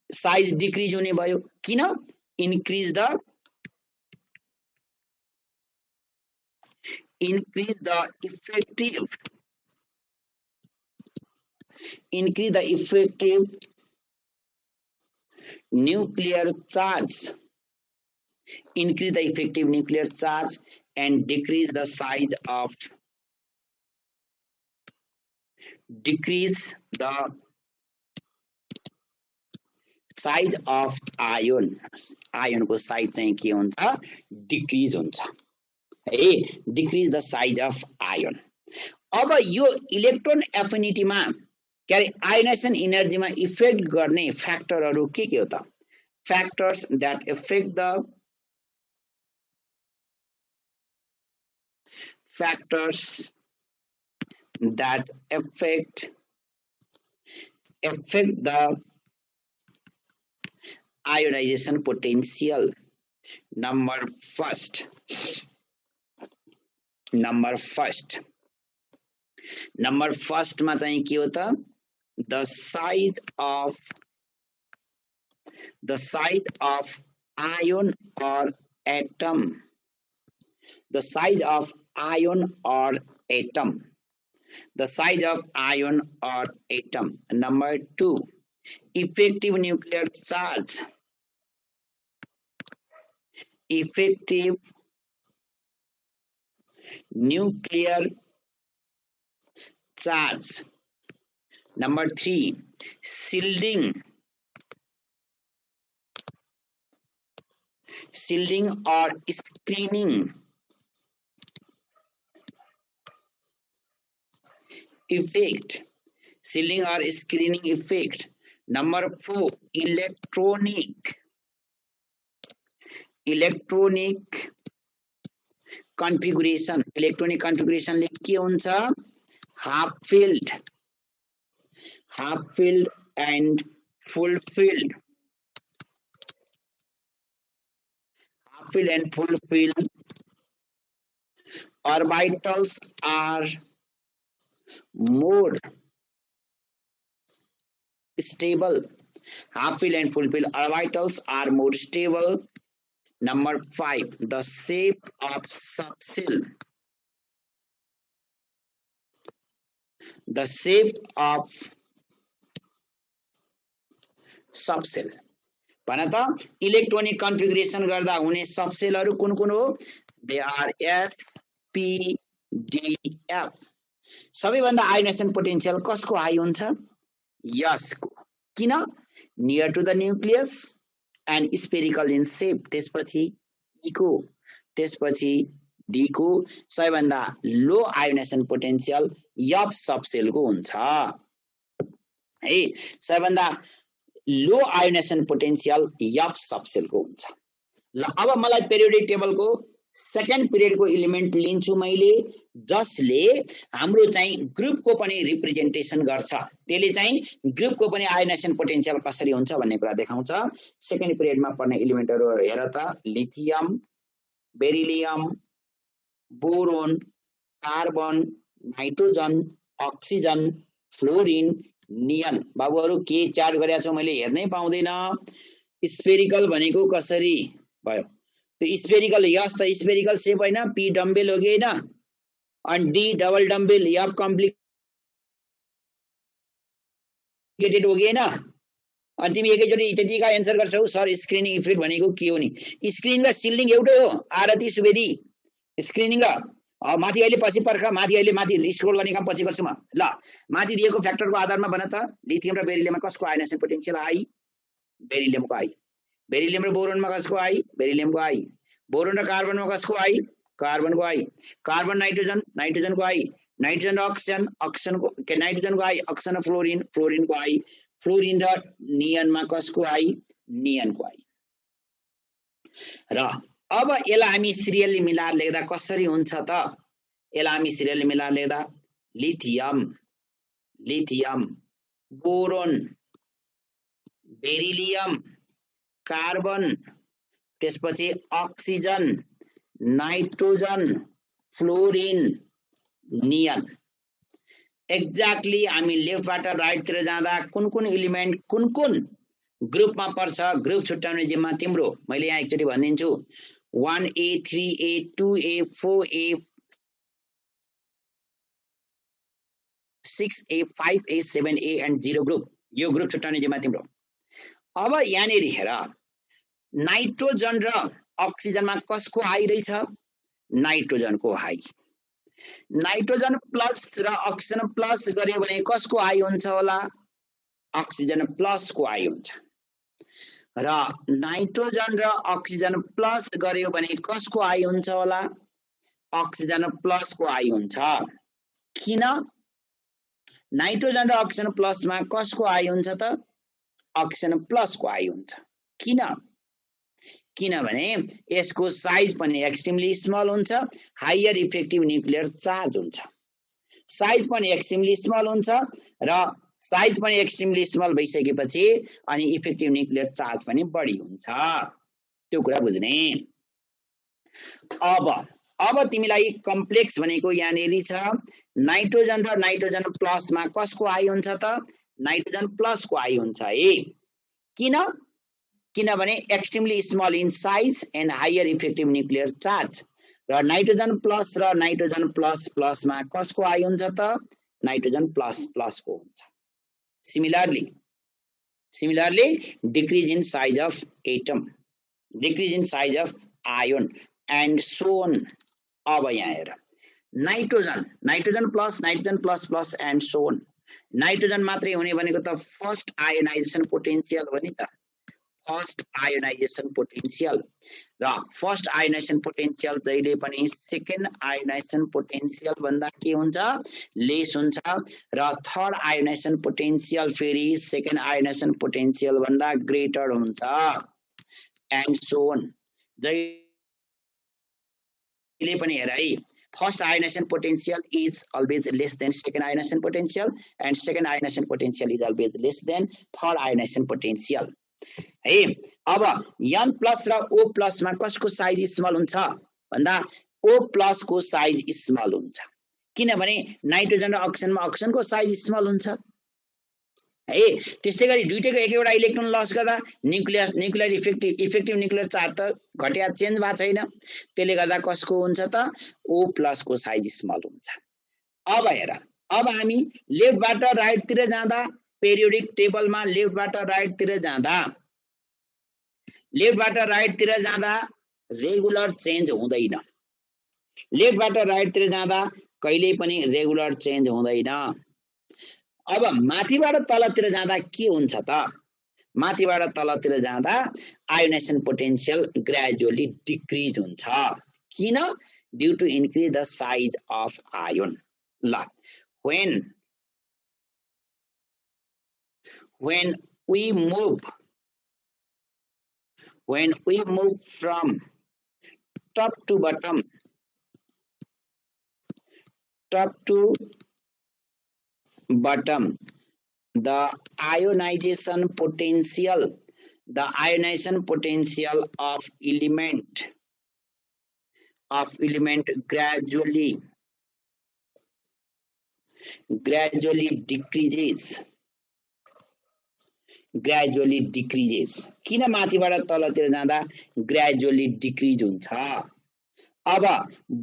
साइज डिक्रिज हुने भयो। किन? increase the effective nuclear charge, increase the effective nuclear charge and decrease the size of ion. Ion को साइज चाहिँ के हुन्छ, डिक्रिज हुन्छ है, decrease the size of ion. अब यो इलेक्ट्रोन एफिनिटीमा के अरे आयोनाइजेसन इनर्जीमा इफेक्ट गर्ने फ्याक्टरहरू के हो त? Factors that affect the ionization potential. Number first मा चाहिँ के हो त? the size of ion or atom, the size of ion or atom, the size of ion or atom. Number 2, effective nuclear charge, effective nuclear charge. Number 3, shielding or screening effect, shielding or screening effect. Number 4, electronic configuration. Electronic configuration ले के हुन्छ? half filled and full filled. Half filled and full filled orbitals are more stable. Half filled and full filled orbitals are more stable. Number 5, the shape of subshell. The shape of subshell भन त electronic configuration गर्दा हुने सबसेलहरु कुन कुन हो? They are s p d f. सबैभन्दा ionization potential कसको high हुन्छ? यसको। किन? Near to the nucleus and spherical in shape. त्यसपछि ई को, त्यसपछि डी को। सबैभन्दा लो आयोनाइजेसन पोटेन्शियल एफ सबसेलको हुन्छ है। सबैभन्दा लो आयोनाइजेसन पोटेन्शियल एफ सबसेलको हुन्छ। ल अब मलाई पेरियोडिक टेबलको सेकेन्ड पिरियडको एलिमेन्ट लिन्छु मैले, जसले हाम्रो चाहिँ ग्रुपको पनि रिप्रेजेन्टेसन गर्छ। त्यसले चाहिँ ग्रुपको पनि आयोनाइजेसन पोटेन्शियल कसरी हुन्छ भन्ने कुरा देखाउँछ। सेकेन्ड पिरियडमा पर्ने एलिमेन्टहरु हेर त, lithium, beryllium, boron, carbon, nitrogen, oxygen, fluorine, neon. बाबुहरु के चार्ट गरेका छौ मैले हेर्नै पाउँदैन। स्फेरिकल भनेको कसरी भयो? त्यो स्फेरिकल यस त स्फेरिकल शेप हैन, पी डम्बेल हो कि हैन, अनि D double dumbbell, F complicated हो कि हैन। अनि तिमी एकैचोटी त्यतिका आन्सर गर्छौ सर स्क्रिनिङ इफेक्ट भनेको के हो नि? स्क्रिनिङ र सिल्डिङ एउटै हो आरती सुवेदी। स्क्रिनिङ र माथि अहिले पछि पर्ख, माथि अहिले माथि स्क्रोल गर्ने काम पछि गर्छु म। ल माथि दिएको फ्याक्टरको आधारमा भन त, लिथियम र बेरिलियममा कसको आयोनाइजेसन पोटेन्शियल हाई? बेरिलियमको हाई। बेरिलियम र बोरोनमा कसको हाई? बेरिलियमको हाई। बोरोन र कार्बनमा कसको हाई? कार्बनको हाई। कार्बन नाइट्रोजन, नाइट्रोजनको हाई। नाइट्रोजन र अक्सिजन, अक्सिजनको के नाइट्रोजनको हाई। अक्सिजन र फ्लोरिन, फ्लोरिनको हाई। फ्लोरिन र नियनमा कसको हाई? नियनको हाई। र अब यसलाई हामी सिरियली मिलाएर लेख्दा कसरी हुन्छ त? यसलाई हामी सिरियली मिलाएर लेख्दा lithium, lithium, boron, beryllium, carbon, त्यसपछि अक्सिजन, नाइट्रोजन, फ्लोरिन, नियन। एक्ज्याक्टली हामी लेफ्टबाट राइटतिर जाँदा कुन कुन एलिमेन्ट कुन कुन ग्रुपमा पर्छ, ग्रुप छुट्याउने जिम्मा तिम्रो। मैले यहाँ एकचोटि भनिदिन्छु, 1A, 3A, 2A, 4A, 6A, 5A, 7A and 0 group. यो ग्रुप छुट्याउने जिम्मा तिम्रो। अब यहाँनिर हेर, नाइट्रोजन र अक्सिजनमा कसको हाई रहेछ? नाइट्रोजनको हाई। नाइट्रोजन प्लस र अक्सिजन प्लस गर्यो भने कसको हाई हुन्छ होला? अक्सिजन प्लसको हाई हुन्छ। र नाइट्रोजन र अक्सिजन प्लस गर्यो भने कसको हाई हुन्छ होला? अक्सिजन प्लसको हाई हुन्छ। किन? नाइट्रोजन र अक्सिजन प्लसमा कसको हाई हुन्छ त? अक्सिजन प्लसको हाई हुन्छ। किन? किनभने यसको साइज पनि एक्सट्रिमली स्मल हुन्छ, हायर इफेक्टिभ न्युक्लियर चार्ज हुन्छ। साइज पनि एक्सट्रिमली स्मल हुन्छ र साइज पनि एक्सट्रिमली स्मल भइसकेपछि अनि इफेक्टिभ न्युक्लियर चार्ज पनि बढी हुन्छ। त्यो कुरा बुझ्ने। अब तिमीलाई कम्प्लेक्स भनेको यहाँनिर छ। नाइट्रोजन र नाइट्रोजन प्लसमा कसको हाई हुन्छ त? नाइट्रोजन प्लसको हाई हुन्छ है। किन? किनभने extremely small in size and higher effective nuclear charge. र नाइट्रोजन प्लस र नाइट्रोजन प्लस प्लसमा कसको हाई हुन्छ त? नाइट्रोजन प्लस प्लसको हुन्छ। Similarly decrease in size of atom, decrease in size of ion and so on. अब यहाँ हेर, nitrogen plus plus and so on. Nitrogen मात्रै हुने भनेको त फर्स्ट आयोनाइजेसन पोटेन्शियल हो नि त। फर्स्ट आयोनाइजेसन पोटेन्शियल र फर्स्ट आयोनाइजेसन पोटेन्शियल जहिले पनि सेकेन्ड आयोनाइजेसन पोटेन्शियल भन्दा के हुन्छ? लेस हुन्छ। र थर्ड आयोनाइजेसन पोटेन्शियल फेरि सेकेन्ड आयोनाइजेसन पोटेन्शियल भन्दा ग्रेटर हुन्छ एन्ड सो अन। जहिले पनि हेर है, first ionization potential is always less than second ionization potential and second ionization potential is always less than third ionization potential है। अब N plus र O प्लसमा कसको साइज स्मल हुन्छ भन्दा O प्लसको साइज स्मल हुन्छ। किनभने नाइट्रोजन र अक्सिजनमा अक्सिजनको साइज स्मल हुन्छ है। त्यस्तै गरी दुईटैको एक एउटा इलेक्ट्रोन लस गर्दा न्युक्लियर इफेक्टिभ न्युक्लियर चार्ज त घट्या चेन्ज भएको छैन। त्यसले गर्दा कसको हुन्छ त? O प्लसको साइज स्मल हुन्छ। अब हेर, अब हामी लेफ्टबाट राइटतिर जाँदा, पेरियोडिक टेबलमा लेफ्टबाट राइटतिर जाँदा रेगुलर चेन्ज हुँदैन। लेफ्टबाट राइटतिर जाँदा कहिल्यै पनि रेगुलर चेन्ज हुँदैन। अब माथिबाट तलतिर जाँदा के हुन्छ त? माथिबाट तलतिर जाँदा आयोनाइजेसन पोटेन्शियल ग्रेजुअली डिक्रिज हुन्छ। किन? Due to increase the size of ion. ल, when we move from top to bottom, the ionization potential of element gradually decreases. किन माथिबाट तलतिर जाँदा ग्रेजुअली डिक्रिज हुन्छ? अब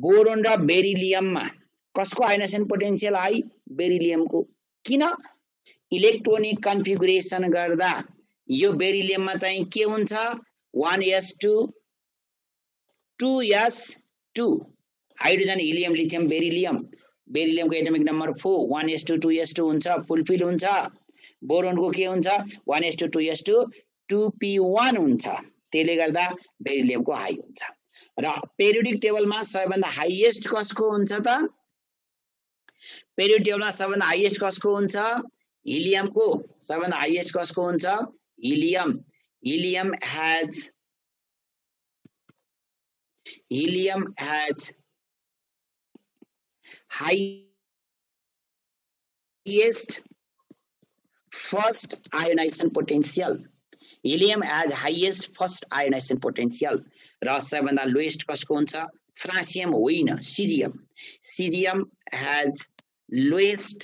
बोरोन र बेरिलियममा कसको आयोनाइजेसन पोटेन्शियल हाई? बेरिलियमको। किन? इलेक्ट्रोनिक कन्फिगुरेसन गर्दा यो बेरिलियममा चाहिँ के हुन्छ? 1s2 2s2। Hydrogen, helium, lithium, बेरिलियमको एटमिक नम्बर 4, 1s2 2s2 हुन्छ, फुलफिल हुन्छ। बोरोनको के हुन्छ? 1s2 2s2 2p1 हुन्छ। त्यसले गर्दा बेरिलियमको हाई हुन्छ। र पेरियोडिक टेबलमा सबैभन्दा हाईएस्ट कसको हुन्छ त? पेरियोडिक टेबलमा सबैभन्दा हाईएस्ट कसको हुन्छ? हिलियमको। सबैभन्दा हाईएस्ट कसको हुन्छ? Helium has highest first ionization potential, helium has highest first ionization potential र सबैभन्दा लोएस्ट कसको हुन्छ? फ्रान्सियम होइन, cerium. Cerium has lowest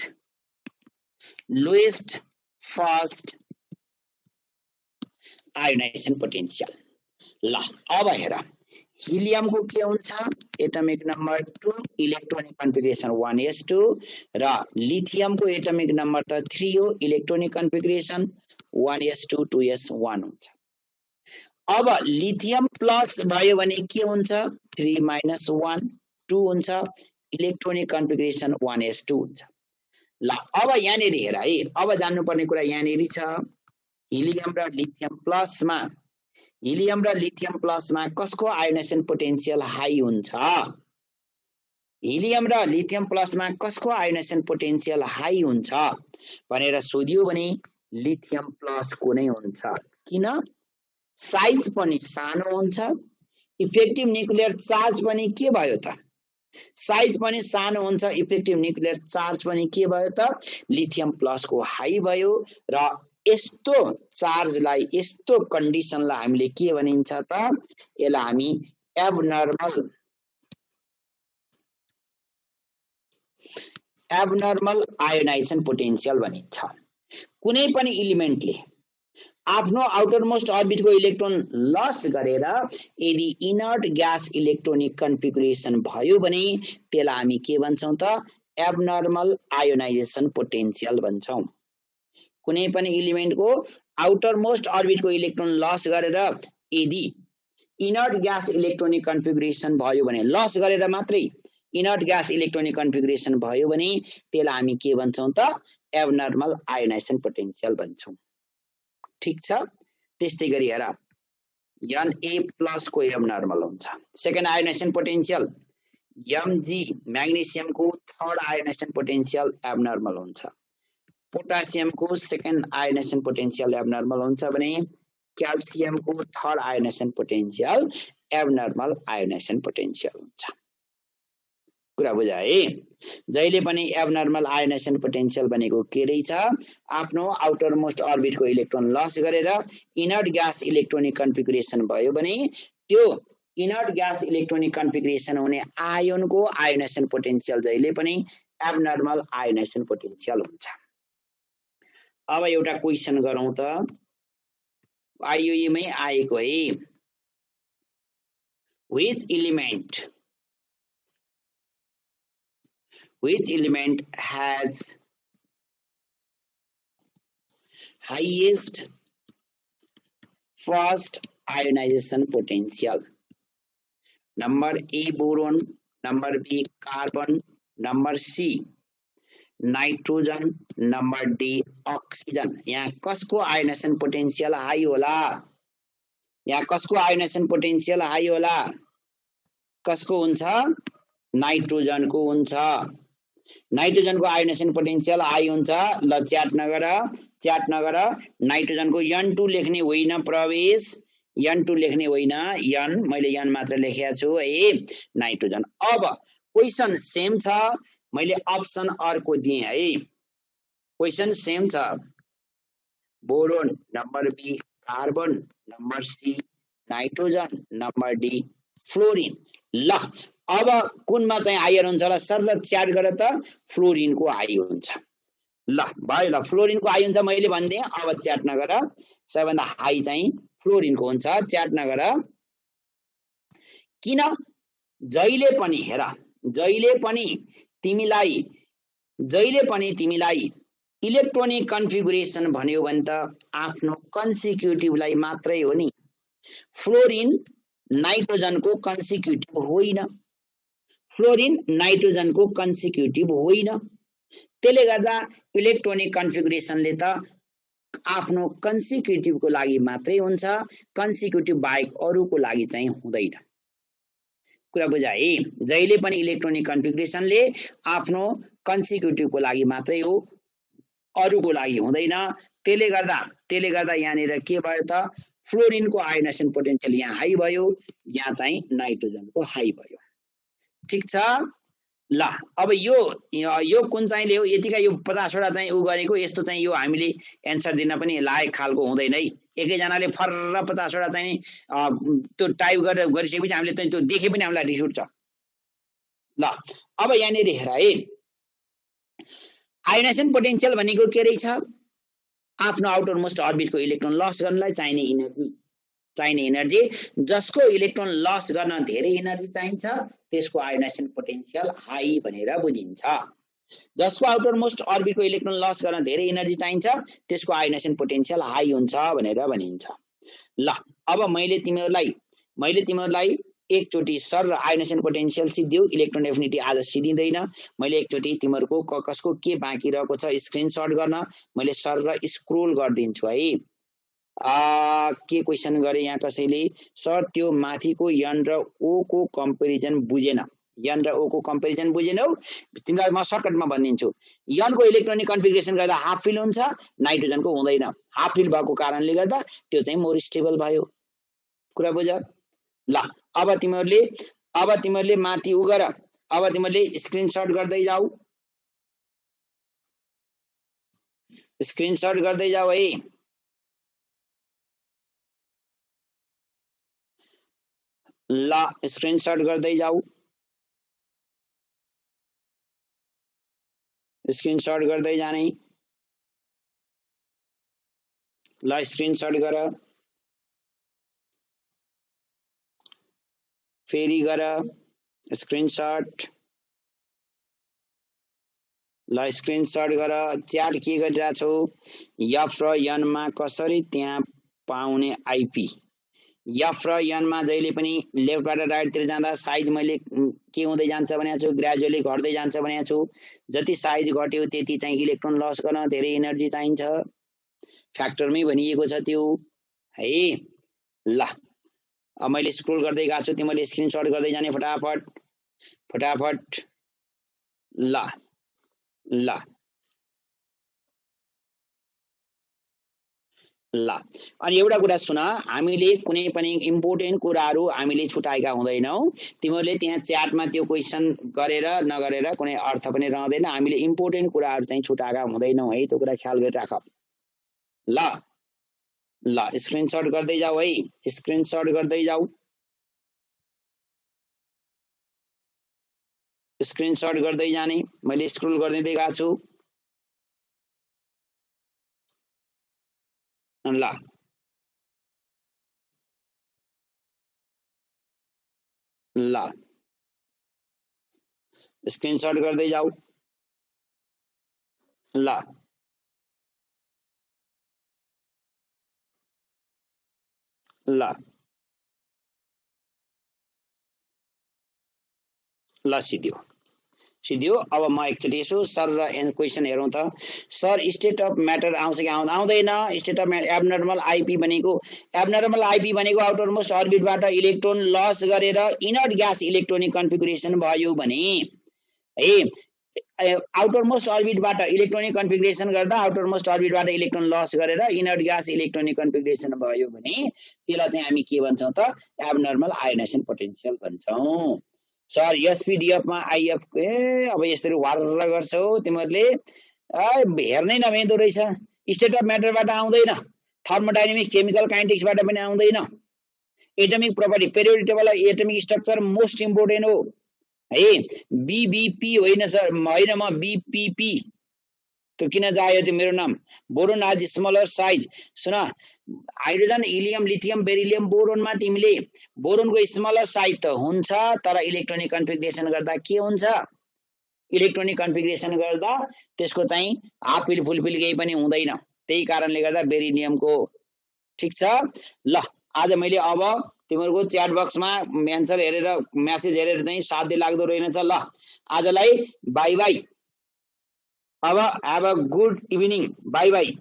first ionization potential. ल अब हेर, हिलियम को के हुन्छ? Atomic number 2, electronic configuration 1s2 र लिथियम को एटमिक नंबर त 3 हो, इलेक्ट्रोनिक कन्फिगरेसन 1s2 2s1 हुन्छ। अब लिथियम प्लस भयो भने के हुन्छ? 3 - 1 2 हुन्छ, इलेक्ट्रोनिक कन्फिगरेसन 1s2 हुन्छ। ल अब यहाँनेरि हेर है, अब जान्नुपर्ने कुरा यहाँनेरि छ, हिलियम र लिथियम प्लसमा कसको आयोनाइजेसन पोटेन्शियल हाई हुन्छ? हिलियम र लिथियम प्लसमा कसको आयोनाइजेसन पोटेन्शियल हाई हुन्छ भनेर सोधियो भने लिथियम प्लसको नै हुन्छ। किन? साइज पनि सानो हुन्छ, इफेक्टिभ न्युक्लियर चार्ज पनि के भयो त? साइज पनि सानो हुन्छ, इफेक्टिभ न्युक्लियर चार्ज पनि के भयो त? लिथियम प्लसको हाई भयो। र यस्तो चार्जलाई, यस्तो कन्डिसनलाई हामीले के भनिन्छ त? यसलाई हामी एब्नर्मल आयोनाइजेसन पोटेन्शियल भनिन्छ। कुनै पनि इलिमेन्टले आफ्नो आउटरमोस्ट अर्बिटको इलेक्ट्रोन लस गरेर यदि इनर्ट ग्यास इलेक्ट्रोनिक कन्फिगरेसन भयो भने त्यसलाई हामी के भन्छौं त? एब्नर्मल आयोनाइजेसन पोटेन्शियल भन्छौं। कुनै पनि इलिमेन्टको आउटरमोस्ट अर्बिटको इलेक्ट्रोन लस गरेर यदि इनर्ट ग्यास इलेक्ट्रोनिक कन्फिगरेसन भयो भने, लस गरेर मात्रै इनर्ट ग्यास इलेक्ट्रोनिक कन्फिगरेसन भयो भने त्यसलाई हामी के भन्छौं त? एब्नर्मल आयोनाइजेसन पोटेन्शियल भन्छौं। ठीक छ? त्यस्तै गरी हेर, Na+ को एब्नर्मल हुन्छ। Second ionization potential Mg, magnesium को थर्ड आयोनाइजेसन पोटेन्शियल एब्नर्मल हुन्छ। पोटासियम को सेकेन्ड आयोनाइजेसन पोटेन्शियल एब्नर्मल हुन्छ भने क्याल्सियम को third ionization potential abnormal ionization potential हुन्छ। कुरा बुझाए? जहिले पनि एब्नर्मल आयोनाइजेसन पोटेन्शियल भनेको के रहेछ? आफ्नो आउटर मोस्ट अर्बिटको इलेक्ट्रोन लस गरेर इनर्ट ग्यास इलेक्ट्रोनिक कन्फिगरेसन भयो भने त्यो इनर्ट ग्यास इलेक्ट्रोनिक कन्फिगरेसन हुने आयोनको आयोनाइजेसन पोटेन्शियल जहिले पनि एब्नर्मल आयोनाइजेसन पोटेन्शियल हुन्छ। अब एउटा क्वेशन गरौँ त, आइयुई मै आएको है। Which element has highest first ionization potential? Number A boron, number B carbon, number C nitrogen, number D oxygen. यहाँ कसको आयोनाइजेसन पोटेन्शियल हाई होला? यहाँ कसको आयोनाइजेसन पोटेन्शियल हाई होला? कसको हुन्छ? नाइट्रोजन को हुन्छ। नाइट्रोजन को आयोनाइजेसन पोटेन्शियल हाई हुन्छ। ल च्याट नगर। नाइट्रोजन को N2 लेख्ने होइन प्रवेश, N2 लेख्ने होइन, N मैले N मात्र लेखेको छु है, नाइट्रोजन। अब क्वेशन सेम छ, मैले अप्सन अर्को दिए है। क्वेशन सेम छ, boron, number B carbon, number C nitrogen, number D fluorine. ल अब कुनमा चाहिँ हायर हुन्छ र सर्व च्याट गर त फ्लोरिन को हाई हुन्छ। ल भयो, ल फ्लोरिन को हाई हुन्छ मैले भन्दै। अब च्याट नगर, सबैभन्दा हाई चाहिँ फ्लोरिन को हुन्छ, च्याट नगर। किन? जहिले पनि हेर, जहिले पनि तिमीलाई इलेक्ट्रोनिक कन्फिगरेसन भन्यो भने त आफ्नो कन्सिक्युटिभलाई मात्रै हो नि। फ्लोरिन नाइट्रोजन को कन्सिक्युटिभ होइन, फ्लोरिन नाइट्रोजन को कन्सिक्युटिभ होइन। त्यसले गर्दा इलेक्ट्रोनिक कन्फिगरेसनले त आफ्नो कन्सिक्युटिभ को लागि मात्रै हुन्छ, कन्सिक्युटिभ बाहेक अरूको लागि चाहिँ हुँदैन। कुरा बुझाए? जहिले पनि इलेक्ट्रोनिक कन्फिगरेसनले आफ्नो कन्सिक्युटिभ को लागि मात्रै हो, अरूको लागि हुँदैन। त्यसले गर्दा यहाँनिर के भयो त? फ्लोरिन को आयोनाइजेसन पोटेन्शियल यहाँ हाई भयो, यहाँ चाहिँ नाइट्रोजन को हाई भयो। ठीक छ? ल अब यो कुन चाहिँले हो यतिका यो 50 वटा चाहिँ उ गरेको यस्तो चाहिँ यो हामीले एन्सर दिन पनि लायक खालको हुँदैन है एकैजनाले फर्र 50 वटा चाहिँ त्यो टाइप गरेर गरिसकेपछि हामीले चाहिँ त्यो देखे पनि हामीलाई रिस उठ्छ ल अब यहाँनिर हेर है आयोनाइजेसन पोटेन्शियल भनेको के रहेछ आफ्नो आउटर मोस्ट अर्बिटको इलेक्ट्रोन लस गर्नलाई चाहिने एनर्जी जसको इलेक्ट्रोन लस गर्न धेरै एनर्जी चाहिन्छ त्यसको आयोनाइजेसन पोटेन्शियल हाई भनेर बुझिन्छ जसको आउटर मोस्ट अर्बिटको इलेक्ट्रोन लस गर्न धेरै एनर्जी चाहिन्छ त्यसको आयोनाइजेसन पोटेन्शियल हाई हुन्छ भनेर भनिन्छ ल अब मैले तिमीहरूलाई एकचोटी सर र आयोनाइजेसन पोटेन्शियल सिद्धियो इलेक्ट्रोन एफिनिटी आज सिद्धिदैन मैले एकचोटी तिमीहरूको कसको के बाँकी रहेको छ स्क्रिनशट गर्न मैले सर र स्क्रोल गरिदिन्छु है के क्वेशन गरे यहाँ कसैले सर त्यो माथिको यन र ओ को कम्पेरिजन बुझेन यन र ओ को कम्पेरिजन बुझेनौ तिमीलाई म सर्टकटमा भनिदिन्छु यन को इलेक्ट्रोनिक कन्फिगरेसन गर्दा हाफ फिल हुन्छ नाइट्रोजनको हुँदैन हाफ फिल भएको कारणले गर्दा त्यो चाहिँ मोर स्टेबल भयो कुरा बुझ ल अब तिमीहरूले माथि उ गर अब तिमीहरूले स्क्रिनशट गर्दै जाऊ है ल स्क्रिनशट गर्दै जाऊ स्क्रिनशट गर्दै जाने ल स्क्रिनशट गर फेरि गर स्क्रिनशट ल स्क्रिनशट गर च्याट के गरिरहेछौ एफ र एन मा कसरी त्यहाँ पाउने आइपी एफ र एन मा जहिले पनि लेफ्टबाट राइटतिर जाँदा साइज मैले के हुँदै जान्छ भनेको छु ग्रेजुअली घट्दै जान्छ भनेको छु जति साइज घट्यो त्यति चाहिँ इलेक्ट्रोन लस गर्न धेरै एनर्जी चाहिन्छ फ्याक्टरमै भनिएको छ त्यो है ल अब मैले स्क्रोल गर्दै गएको छु तिमीले स्क्रिनशट गर्दै जाने फटाफट ल ल ल अनि एउटा कुरा सुन हामीले कुनै पनि इम्पोर्टेन्ट कुराहरू हामीले छुटाएका हुँदैनौँ तिमीहरूले त्यहाँ च्याटमा त्यो क्वेसन गरेर नगरेर कुनै अर्थ पनि रहँदैन हामीले इम्पोर्टेन्ट कुराहरू चाहिँ छुटाएका हुँदैनौँ है त्यो कुरा ख्याल गरिराख ल ल स्क्रिनशट गर्दै जाऊ है स्क्रिनशट गर्दै जाऊ स्क्रिनशट गर्दै जाने मैले स्क्रोल गर्दै गएको छु ल ल स्क्रिनशट गर्दै जाऊ ल ल ल सिद्धियो अब म एकचोटि यसो सर र क्वेसन हेरौँ त सर स्टेट अफ म्याटर आउँछ कि आउँदैन state of matter abnormal IP भनेको आउटर मोस्ट अर्बिटबाट इलेक्ट्रोन लस गरेर इनर्ट ग्यास इलेक्ट्रोनिक कन्फिगरेसन भयो भने है आउटर मोस्ट अर्बिटबाट इलेक्ट्रोनिक कन्फिगरेसन गर्दा आउटर मोस्ट अर्बिटबाट इलेक्ट्रोन लस गरेर इनर्ट ग्यास इलेक्ट्रोनिक कन्फिगरेसन भयो भने त्यसलाई चाहिँ हामी के भन्छौँ त एबनर्मल आयोनाइजेसन पोटेन्शियल भन्छौँ सर एसपीडीएफ मा आइएफ अब यसरी वार्र गर्छौ तिमीहरूले हेर्नै नभेदो रहेछ स्टेट अफ म्याटरबाट आउँदैन थर्मोडाइनामिक्स केमिकल काइनेटिक्सबाट पनि आउँदैन atomic property periodic table atomic structure most important हो है बीबीपी होइन सर होइन म बीपीपी त्यो किन जायो त्यो मेरो नाम बोरोन आज स्मलर साइज सुन हाइड्रोजन हिलियम लिथियम बेरिलियम बोरोनमा तिमीले बोरोनको स्मलर साइज त हुन्छ तर इलेक्ट्रोनिक कन्फिगरेसन गर्दा के हुन्छ इलेक्ट्रोनिक कन्फिगरेसन गर्दा त्यसको चाहिँ हाफ फिल फुल फिल केही पनि हुँदैन त्यही कारणले गर्दा बेरिलियमको ठीक छ ल आज मैले अब तिमीहरूको च्याट बक्समा एन्सर हेरेर मेसेज हेरेर चाहिँ साध्य लाग्दो रहेनछ ल आजलाई बाई बाई अब have a good evening by by